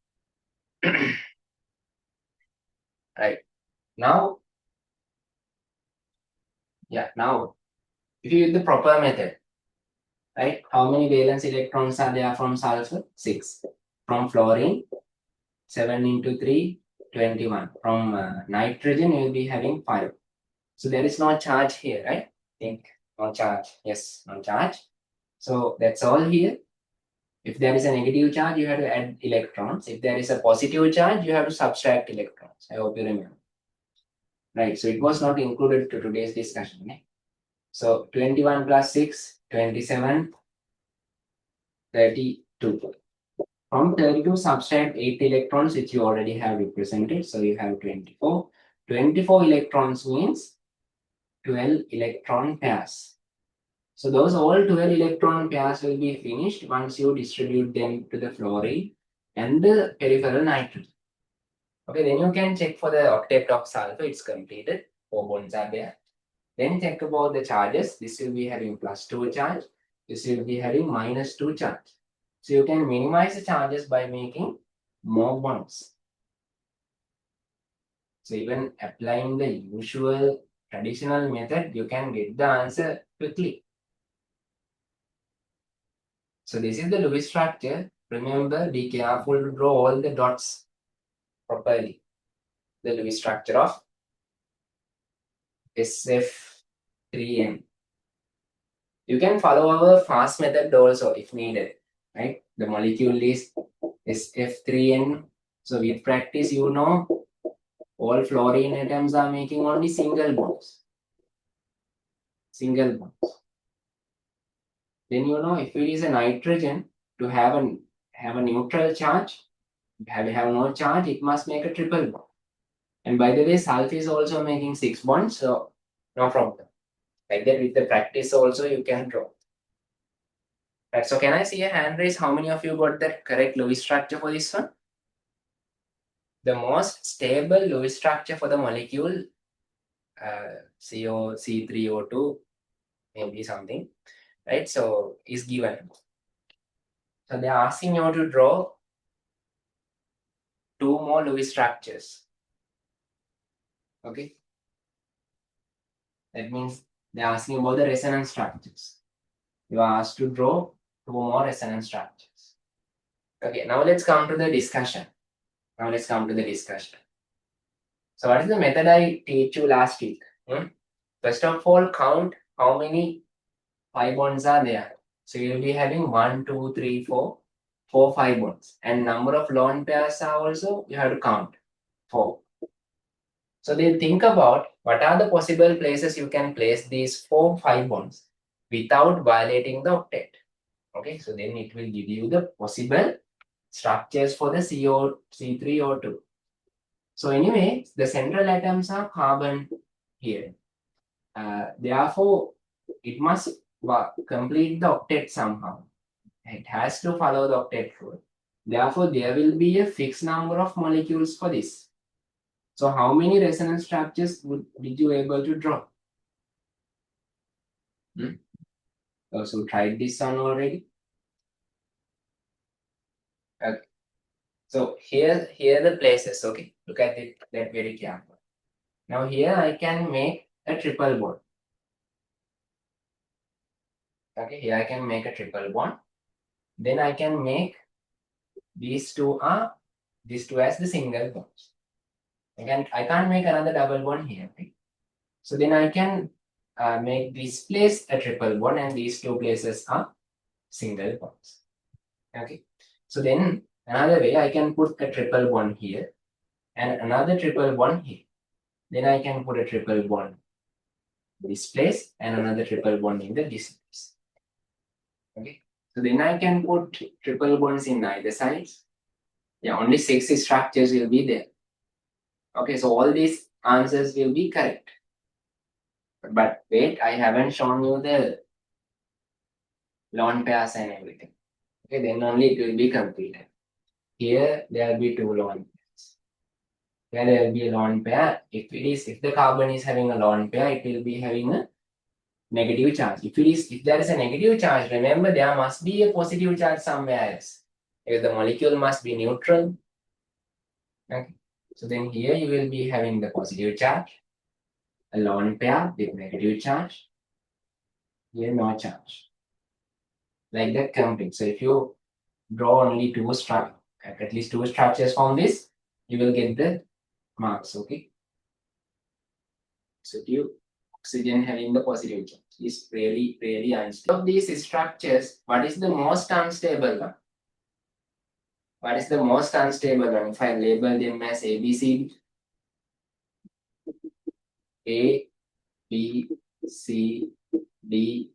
[SPEAKER 1] Right. Now, if you use the proper method, right? How many valence electrons are there from sulfur? 6. From fluorine, 7 into 3, 21. From nitrogen, you will be having 5. So there is no charge here, right? Think no charge. Yes, no charge. So that's all here. If there is a negative charge, you have to add electrons. If there is a positive charge, you have to subtract electrons. I hope you remember. Right, so it was not included to today's discussion. Eh? So 21 plus 6, 27, 32. From 32, subtract 8 electrons, which you already have represented. So you have 24. 24 electrons means 12 electron pairs. So those all 12 electron pairs will be finished once you distribute them to the fluorine and the peripheral nitrogen. Okay, then you can check for the octet of sulfur, it's completed. 4 bonds are there. Then check about the charges. This will be having +2 charge. This will be having -2 charge. So you can minimize the charges by making more bonds. So even applying the usual traditional method, you can get the answer quickly. So this is the Lewis structure. Remember, be careful to draw all the dots properly. The Lewis structure of SF3N. You can follow our fast method also if needed, right? The molecule is SF3N. So with practice, you know, all fluorine atoms are making only single bonds. Single bonds. Then you know, if it is a nitrogen, to have a neutral charge, have no charge, it must make a triple bond. And by the way, sulfur is also making 6 bonds, so no problem. Like that, with the practice also, you can draw. Right, so can I see a hand raise? How many of you got the correct Lewis structure for this one? The most stable Lewis structure for the molecule CO, C3O2, maybe something, right? So is given. So they're asking you to draw 2 more Lewis structures. Okay. That means they're asking about the resonance structures. You are asked to draw 2 more resonance structures. Okay, now let's come to the discussion. So what is the method I teach you last week? First of all, count how many pi bonds are there. So you'll be having 1, 2, 3, 4, 5 bonds. And number of lone pairs are also, you have to count 4. So then think about what are the possible places you can place these 4, 5 bonds without violating the octet. Okay, so then it will give you the possible structures for the C3O2. So anyway, the central atoms are carbon here. Therefore, it must complete the octet somehow. It has to follow the octet rule. Therefore, there will be a fixed number of molecules for this. So how many resonance structures did you able to draw? So tried this one already. Okay. So here the places. Okay, look at it that very careful. Now here I can make a triple bond. Okay, here I can make a triple bond. Then I can make these two as the single bonds. Again, I can't make another double bond here. Right? So then I can make this place a triple bond and these 2 places are single bonds. Okay. So then another way I can put a triple bond here and another triple bond here. Then I can put a triple bond this place and another triple bond in the this place. Okay. So then I can put triple bonds in either sides. Yeah, only 6 structures will be there. Okay, so all these answers will be correct. But wait, I haven't shown you the lone pairs and everything. Okay, then only it will be completed. Here there will be 2 lone pairs. Here there will be a lone pair. If the carbon is having a lone pair, it will be having a negative charge. If there is a negative charge, remember there must be a positive charge somewhere else. If the molecule must be neutral. Okay. So then here you will be having the positive charge, a lone pair with negative charge. Here no charge. Like that complete. So if you draw only at least two structures from this, you will get the marks. Okay. So oxygen having the positive charge is really unstable. Of these structures, what is the most unstable one? What is the most unstable one? If I label them as A, B, C, A, B, C, D,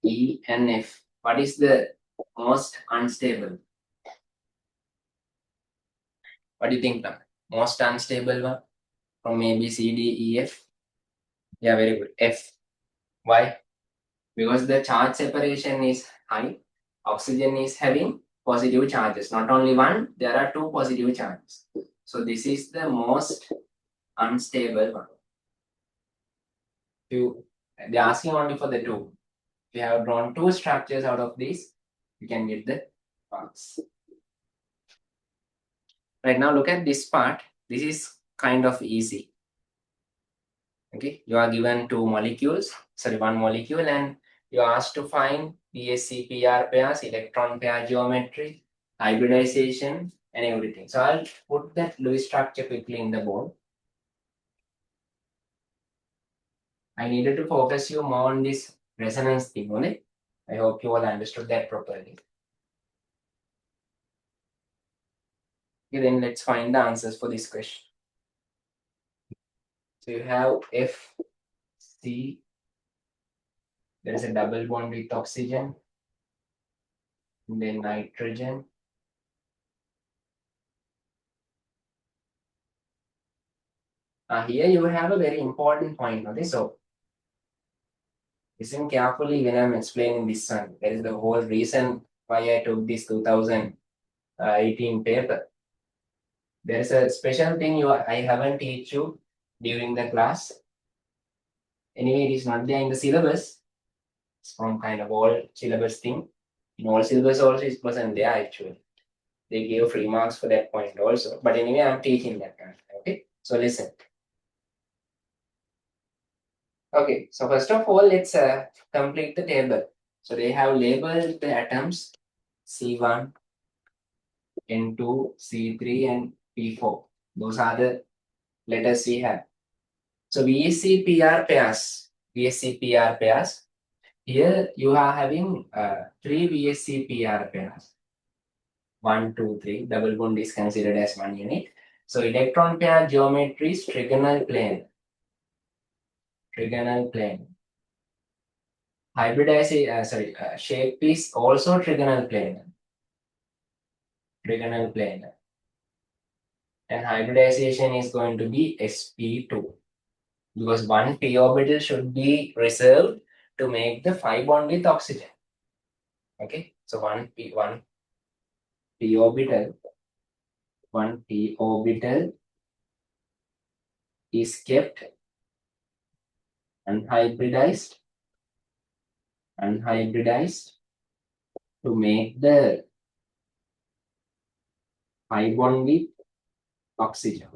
[SPEAKER 1] E, and F. What is the most unstable? What do you think now? Most unstable one from A, B, C, D, E, F? Yeah, very good. F. Why? Because the charge separation is high. Oxygen is having positive charges. Not only one, there are two positive charges. So this is the most unstable one. They're asking only for the two. If you have drawn two structures out of this, you can get the marks. Right now, look at this part. This is kind of easy. Okay, you are given one molecule, and you are asked to find PSC-PR pairs, electron pair geometry, hybridization, and everything. So I'll put that Lewis structure quickly in the board. I needed to focus you more on this resonance thing only. I hope you all understood that properly. Okay, then let's find the answers for this question. So you have F, C, there is a double bond with oxygen, and then nitrogen. Here you have a very important point. Okay, so listen carefully when I'm explaining this one. That is the whole reason why I took this 2018 paper. There is a special thing I haven't teach you during the class. Anyway, it is not there in the syllabus. It's from kind of old syllabus thing. In all syllabus also it wasn't there actually. They gave free marks for that point also. But anyway, I'm teaching that kind. Okay, so listen. Okay, so first of all, let's complete the table. So they have labeled the atoms C1, N2, C3, and P4. Those are the letters we have. So VSC-PR pairs. VSC-PR pairs. Here you are having three VSC-PR pairs. 1, 2, 3. Double bond is considered as one unit. So electron pair geometry is trigonal plane. Trigonal plane. Hybridization, shape is also trigonal plane. Trigonal plane. And hybridization is going to be sp2. Because one p orbital should be reserved to make the 5 bond with oxygen. Okay, so one p orbital is kept unhybridized to make the 5 bond with oxygen.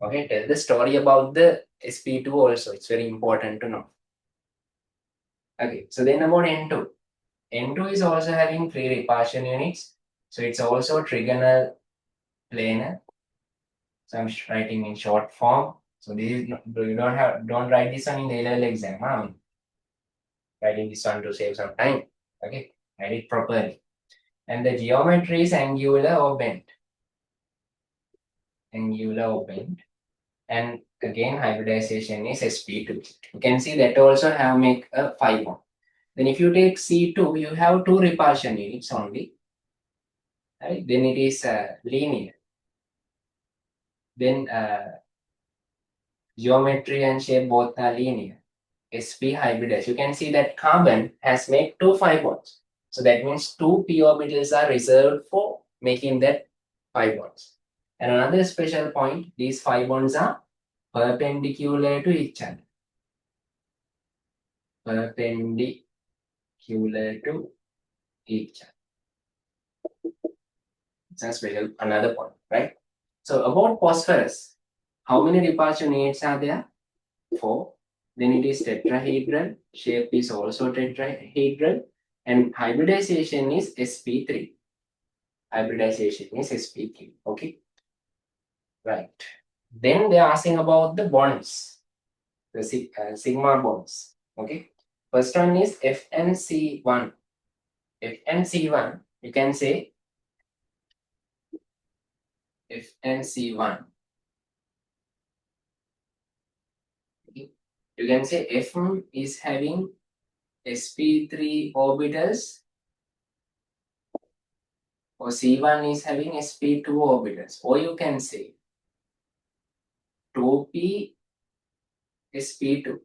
[SPEAKER 1] Okay, tell the story about the sp2 also. It's very important to know. Okay, so then about N2. N2 is also having 3 repulsion units. So it's also trigonal planar. So I'm writing in short form. So this is you don't write this one in the A-level exam. I'm writing this one to save some time. Okay, write it properly. And the geometry is angular or bent. Angular or bent. And again, hybridization is sp2. You can see that also have make a 5 bond. Then if you take C2, you have 2 repulsion units only. Right? Then it is linear. Then geometry and shape both are linear. sp hybridized. You can see that carbon has made 2 5 bonds. So that means 2 p orbitals are reserved for making that 5 bonds. And another special point, these 5 bonds are perpendicular to each other. Perpendicular to each other. It's a special another point, right? So about phosphorus, how many repulsion units are there? 4. Then it is tetrahedral. Shape is also tetrahedral. And hybridization is sp3. hybridization is sp3. Okay. Right. Then they are asking about the bonds, the sigma bonds. Okay. First one is FNC1. FNC1, you can say FNC1. Okay. You can say F1 is having sp3 orbitals, or C1 is having sp2 orbitals, or you can say 2p sp2.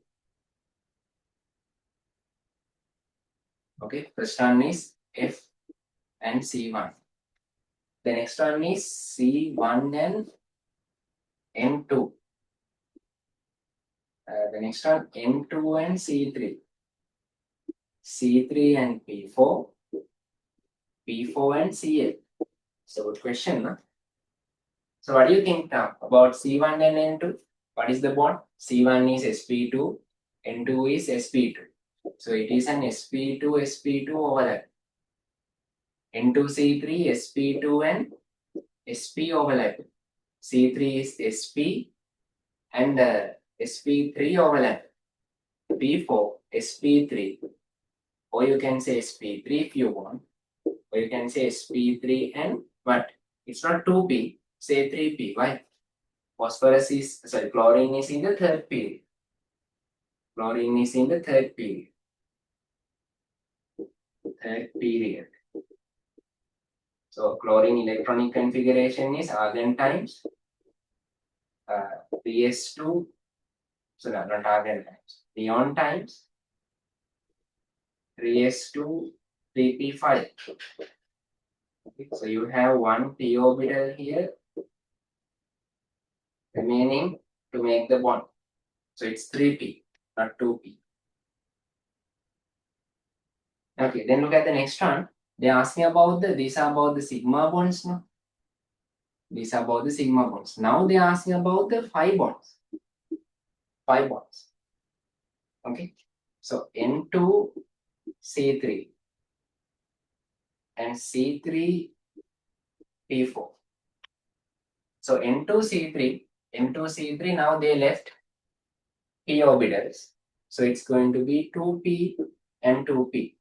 [SPEAKER 1] Okay, first one is F and C1. The next one is C1 and N2. The next one N2 and C3. C3 and P4. P4 and Cl. So good question, no? So what do you think now about C1 and N2? What is the bond? C1 is sp2, N2 is sp2. So it is an sp2 sp2 overlap. N2C3 sp2 and sp overlap. C3 is sp and sp3 overlap. P4 sp3, or you can say sp3 if you want, or you can say sp3 and what? It's not 2p, say 3p. Why? Phosphorus is, sorry, chlorine is in the third period. Chlorine is in the third period. Third period. So chlorine electronic configuration is argon times 3s2, so no, not argon times, neon times 3s2 3p5. Okay, so you have one p orbital here remaining to make the bond. So it's 3p, not 2p. Okay, then look at the next one. They're asking about these are about the sigma bonds now. These are about the sigma bonds. Now they're asking about the phi bonds. Phi bonds. Okay. So N2 C3 and C3 P4. So N2C3 now they left p orbitals. So it's going to be 2p and 2p.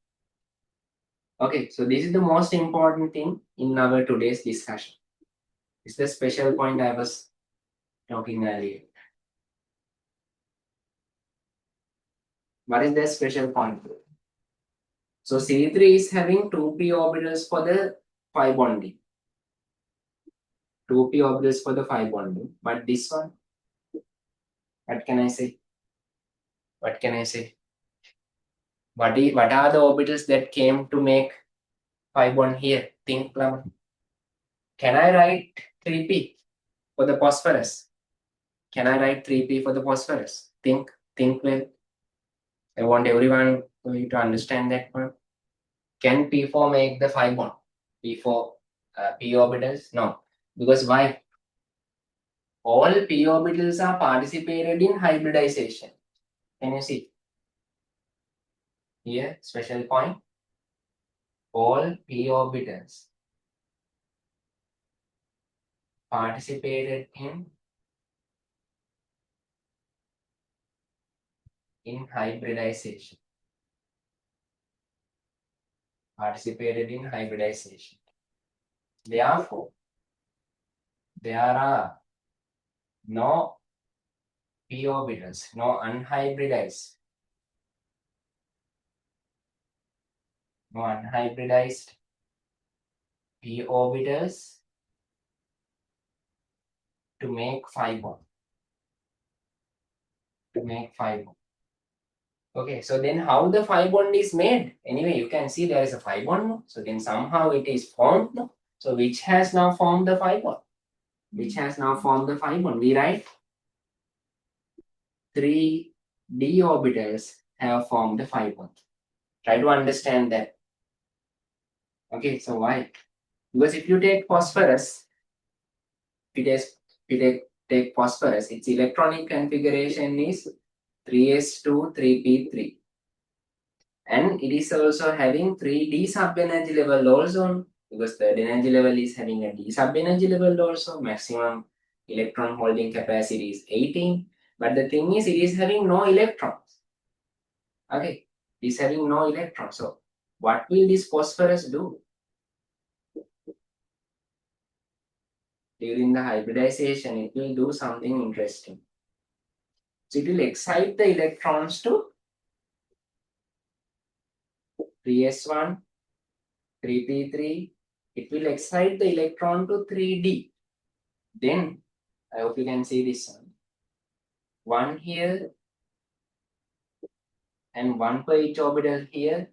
[SPEAKER 1] Okay, so this is the most important thing in our today's discussion. It's the special point I was talking earlier. What is the special point? So C3 is having 2p orbitals for the phi bonding. 2p orbitals for the phi bonding. But this one, what can I say? What can I say? What are the orbitals that came to make phi bond here? Think, Plum. Can I write 3p for the phosphorus? Can I write 3p for the phosphorus? Think well. I want everyone to understand that one. Can P4 make the phi bond? P4 p orbitals? No. Because why? All p orbitals are participated in hybridization. Can you see? Here, special point. All p orbitals participated in hybridization. Participated in hybridization. Therefore, there are no p orbitals, no unhybridized. No unhybridized p orbitals to make phi bond. To make phi bond. Okay, so then how the phi bond is made? Anyway, you can see there is a phi bond. No? So then somehow it is formed. No? So which has now formed the phi bond? Which has now formed the phi bond? We write 3 d orbitals have formed the phi bond. Try to understand that. Okay, so why? Because if you take phosphorus, take phosphorus, its electronic configuration is 3s2 3p3. And it is also having 3d sub-energy level also. because third energy level is having a d sub energy level also. Maximum electron holding capacity is 18. But the thing is, it is having no electrons. Okay, it is having no electrons. So what will this phosphorus do? During the hybridization, it will do something interesting. So it will excite the electrons to 3s1, 3p3. It will excite the electron to 3d. Then, I hope you can see this one. One here and one per each orbital here.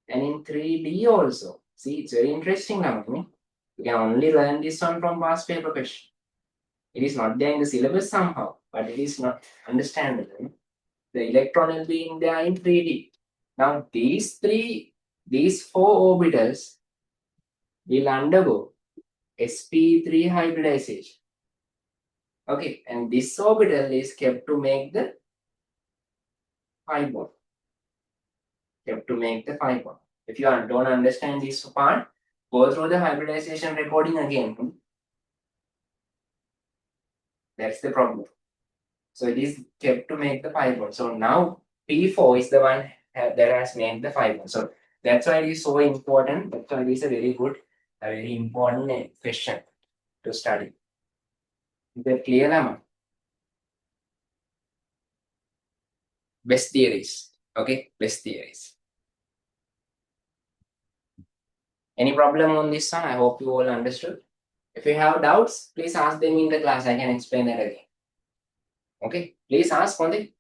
[SPEAKER 1] And in 3d also. See, it's very interesting now. You can only learn this one from past paper question. It is not there in the syllabus somehow, but it is not understandable. The electron will be in there in 3D. Now these four orbitals will undergo sp3 hybridization. Okay, and this orbital is kept to make the pi bond. Kept to make the pi bond. If you don't understand this part, go through the hybridization recording again. That's the problem. So it is kept to make the pi bond. So now P4 is the one that has made the pi bond. So that's why it is so important. That's why it is a very good, a very important question to study. Is that clear, Lama? Best theories. Okay, best theories. Any problem on this one? I hope you all understood. If you have doubts, please ask them in the class. I can explain that again. Okay, please ask on it.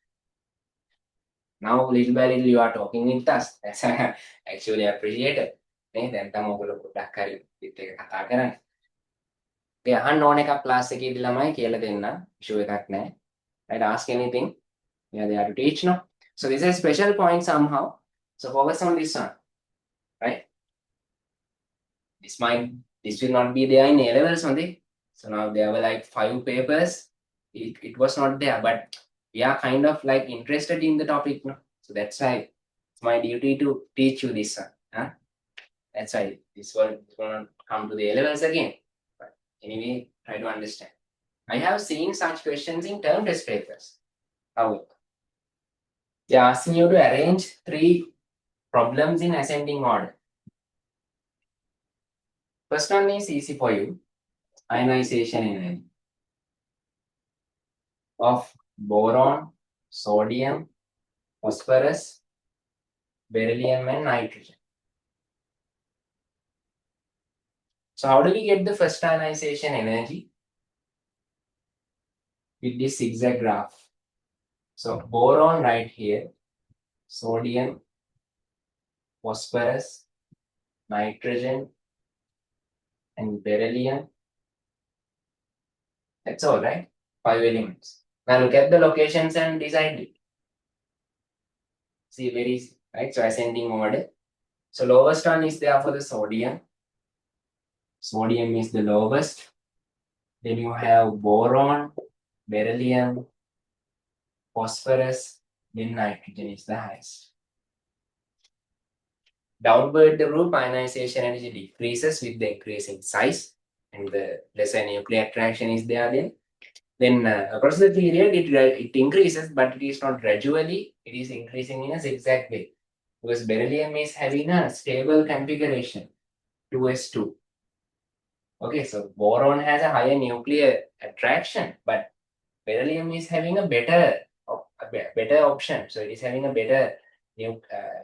[SPEAKER 1] Now, little by little, you are talking with us. That's actually appreciated. දැන් තමයි ඔයගොල්ලෝ පොඩ්ඩක් හරි පිට එක කතා කරන්නේ. ඒ අහන්න ඕන එකක් ක්ලාස් එකේදී ළමයි කියලා දෙන්න. ඉෂුව එකක් නැහැ. Right, ask anything. Yeah, they are to teach now. So this is a special point somehow. So focus on this one. Right? This will not be there in A levels only. So now there were like 5 papers. It was not there, but we are kind of like interested in the topic now. So that's why it's my duty to teach you this one. Huh? That's why this one is going to come to the A levels again. But anyway, try to understand. I have seen such questions in term test papers. How? They are asking you to arrange 3 problems in ascending order. First one is easy for you. Ionization energy of boron, sodium, phosphorus, beryllium and nitrogen. So how do we get the first ionization energy? With this zigzag graph. So boron right here, sodium, phosphorus, nitrogen and beryllium. That's all, right? 5 elements. Now look at the locations and decide it. See, very easy, right? So ascending order. So lowest one is there for the sodium. Sodium is the lowest. Then you have boron, beryllium, phosphorus, then nitrogen is the highest. Downward the group ionization energy decreases with the increasing size, and the lesser nuclear attraction is there then. Across the period it increases, but it is not gradually, it is increasing in a zigzag way, because beryllium is having a stable configuration 2s2. Okay, so boron has a higher nuclear attraction, but beryllium is having a better option. So it is having a better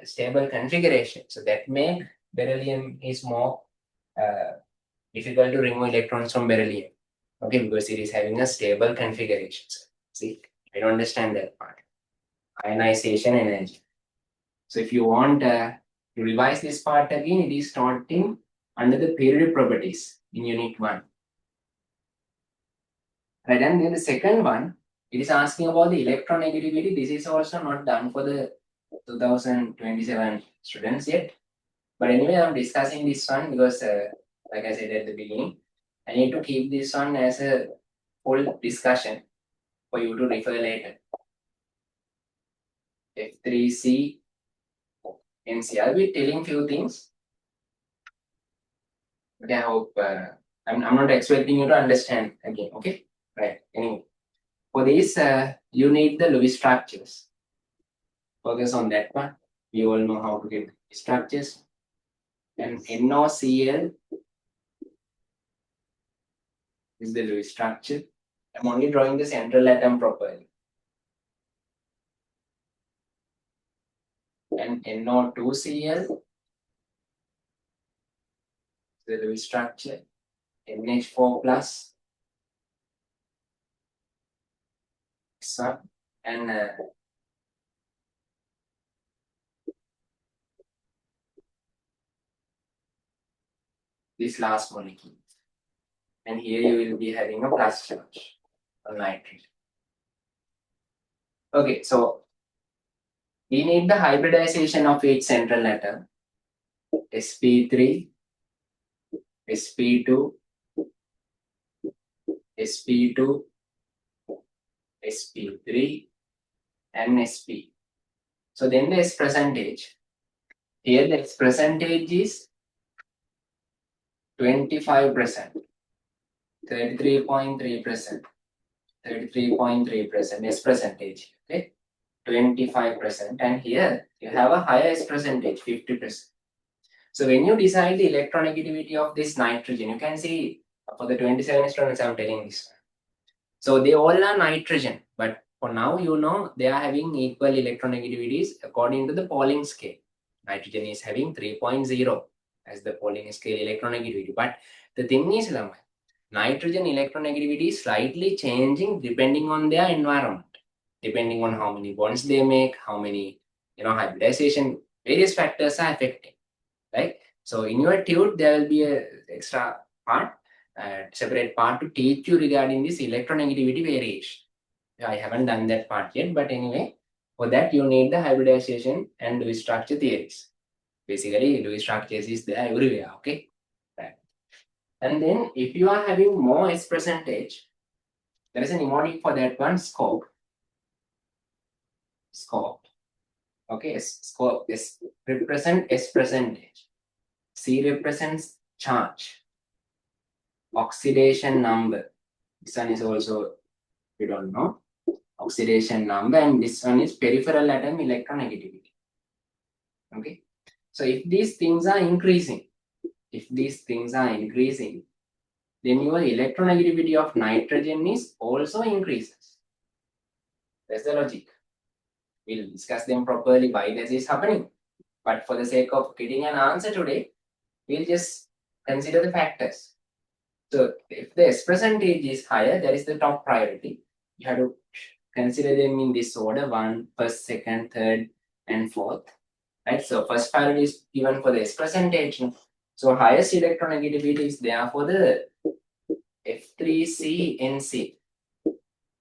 [SPEAKER 1] stable configuration. So that may beryllium is more difficult to remove electrons from beryllium. Okay, because it is having a stable configuration. So, see, I don't understand that part. Ionization energy. So if you want to revise this part again, it is starting under the periodic properties in unit 1. Right, and then the second one, it is asking about the electron negativity. This is also not done for the 2027 students yet. But anyway, I'm discussing this one because, like I said at the beginning, I need to keep this one as a full discussion for you to refer later. F3C, NC. I'll be telling few things. Okay, I hope I'm not expecting you to understand again. Okay, right. Anyway, for this, you need the Lewis structures. Focus on that one. We all know how to get structures. And NOCl is the Lewis structure. I'm only drawing the central atom properly. And NO2Cl, the Lewis structure. NH4 plus. So, and this last molecule. And here you will be having a plus charge on nitrogen. Okay, so we need the hybridization of each central atom. sp3, sp2, sp2, sp3, and sp. So then the S percentage. Here the S percentage is 25%, 33.3%, 33.3% S percentage. Okay, 25%. And here you have a higher S percentage, 50%. So when you decide the electronegativity of this nitrogen, you can see for the 27 students, I'm telling this. So they all are nitrogen, but for now, you know, they are having equal electronegativities according to the Pauling scale. Nitrogen is having 3.0 as the Pauling scale electronegativity. But the thing is, nitrogen electronegativity is slightly changing depending on their environment, depending on how many bonds they make, how many, hybridization, various factors are affecting, right? So in your tube, there will be a extra part, separate part to teach you regarding this electronegativity variation. I haven't done that part yet, but anyway, for that you need the hybridization and Lewis structure theories. Basically, Lewis structures is there everywhere, okay? Right. And then if you are having more S percentage, there is a mnemonic for that one, scope. Scope. Okay, scope is represent S percentage. C represents charge. Oxidation number. This one is also, we don't know. Oxidation number, and this one is peripheral atom electronegativity. Okay. So if these things are increasing, then your electronegativity of nitrogen is also increases. That's the logic. We'll discuss them properly why this is happening. But for the sake of getting an answer today, we'll just consider the factors. So if the S percentage is higher, that is the top priority. You have to consider them in this order: first, second, third, and fourth. Right? So first priority is given for the S percentage. So highest electronegativity is there for the F3CNC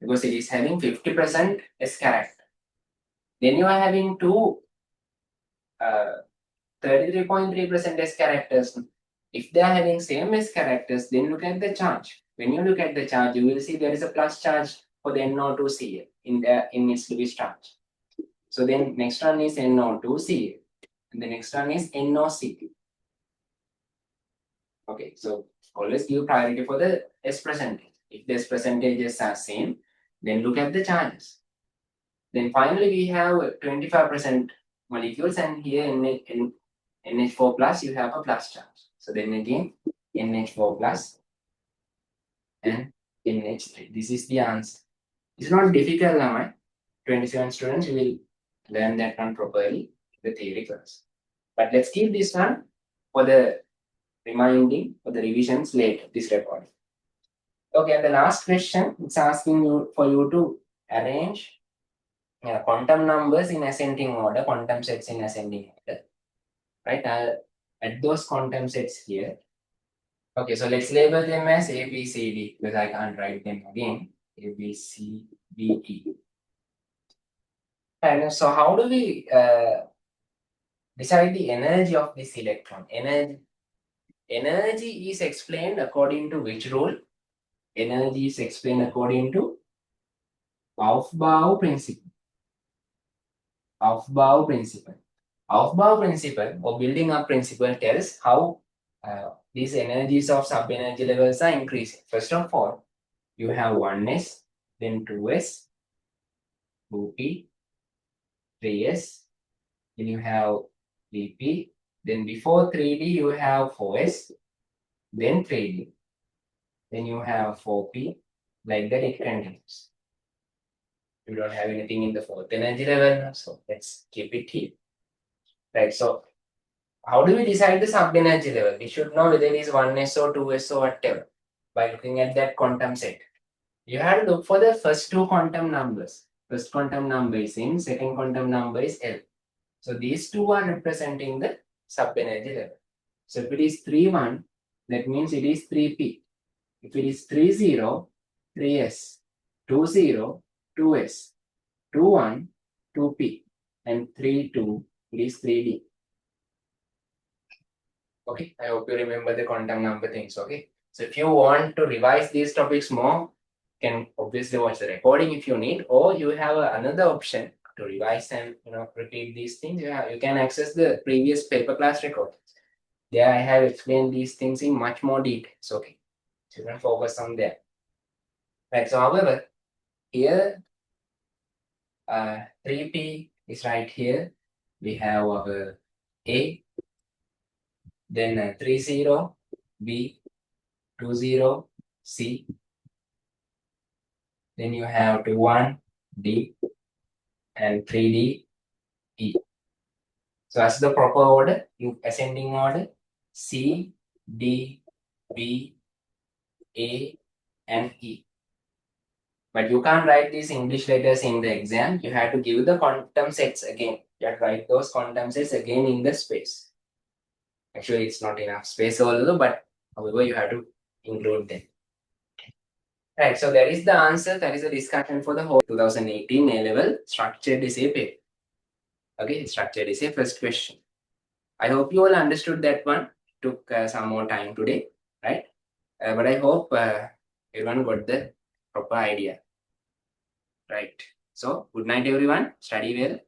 [SPEAKER 1] because it is having 50% S character. Then you are having two 33.3% S characters. If they are having same S characters, then look at the charge. When you look at the charge, you will see there is a plus charge for the NO2Cl in its Lewis charge. So then next one is NO2Cl, and the next one is NOCl. Okay, so always give priority for the S percentage. If the S percentages are same, then look at the charges. Then finally we have 25% molecules, and here in NH4 plus you have a plus charge. So then again NH4 plus and NH3. This is the answer. It's not difficult now, right? 27 students will learn that one properly, the theory class. But let's keep this one for the reminding for the revisions later, this recording. Okay, and the last question, it's asking you for you to arrange quantum numbers in ascending order, quantum sets in ascending order. Right? I'll add those quantum sets here. Okay, so let's label them as A, B, C, D because I can't write them again. A, B, C, D, E. And so how do we decide the energy of this electron? Energy is explained according to which rule? Energy is explained according to Aufbau principle. Aufbau principle or building up principle tells how the these energies of sub-energy levels are increasing. First of all, you have 1s, then 2s, 2p, 3s, then you have 3p, then before 3d you have 4s, then 3d, then you have 4p, like that it continues. You don't have anything in the fourth energy level, so let's keep it here. Right, so how do we decide the sub-energy level? We should know whether it is 1s or 2s or whatever by looking at that quantum set. You have to look for the first two quantum numbers. First quantum number is in, second quantum number is L. So these two are representing the sub-energy level. So if it is 3-1, that means it is 3p. If it is 3-0, 3s, 2-0, 2s, 2-1, 2p, and 3-2, it is 3d. Okay, I hope you remember the quantum number things. Okay, so if you want to revise these topics more, you can obviously watch the recording if you need, or you have another option to revise and repeat these things. You can access the previous paper class record. There I have explained these things in much more details. Okay, so you can focus on that. Right. So however, here 3p is right here. We have our A, then 30 B, 20 C, then you have 21 D, and 3D E. So as the proper order, in ascending order, C, D, B, A, and E. But you can't write these English letters in the exam. You have to give the quantum sets again. You have to write those quantum sets again in the space. Actually, it's not enough space also, but however, you have to include them. Right, so that is the answer. That is the discussion for the whole 2018 A-level structured essay paper. Okay, structured essay first question. I hope you all understood that one. Took some more time today, right? But I hope everyone got the proper idea. Right. So, good night, everyone. Study well.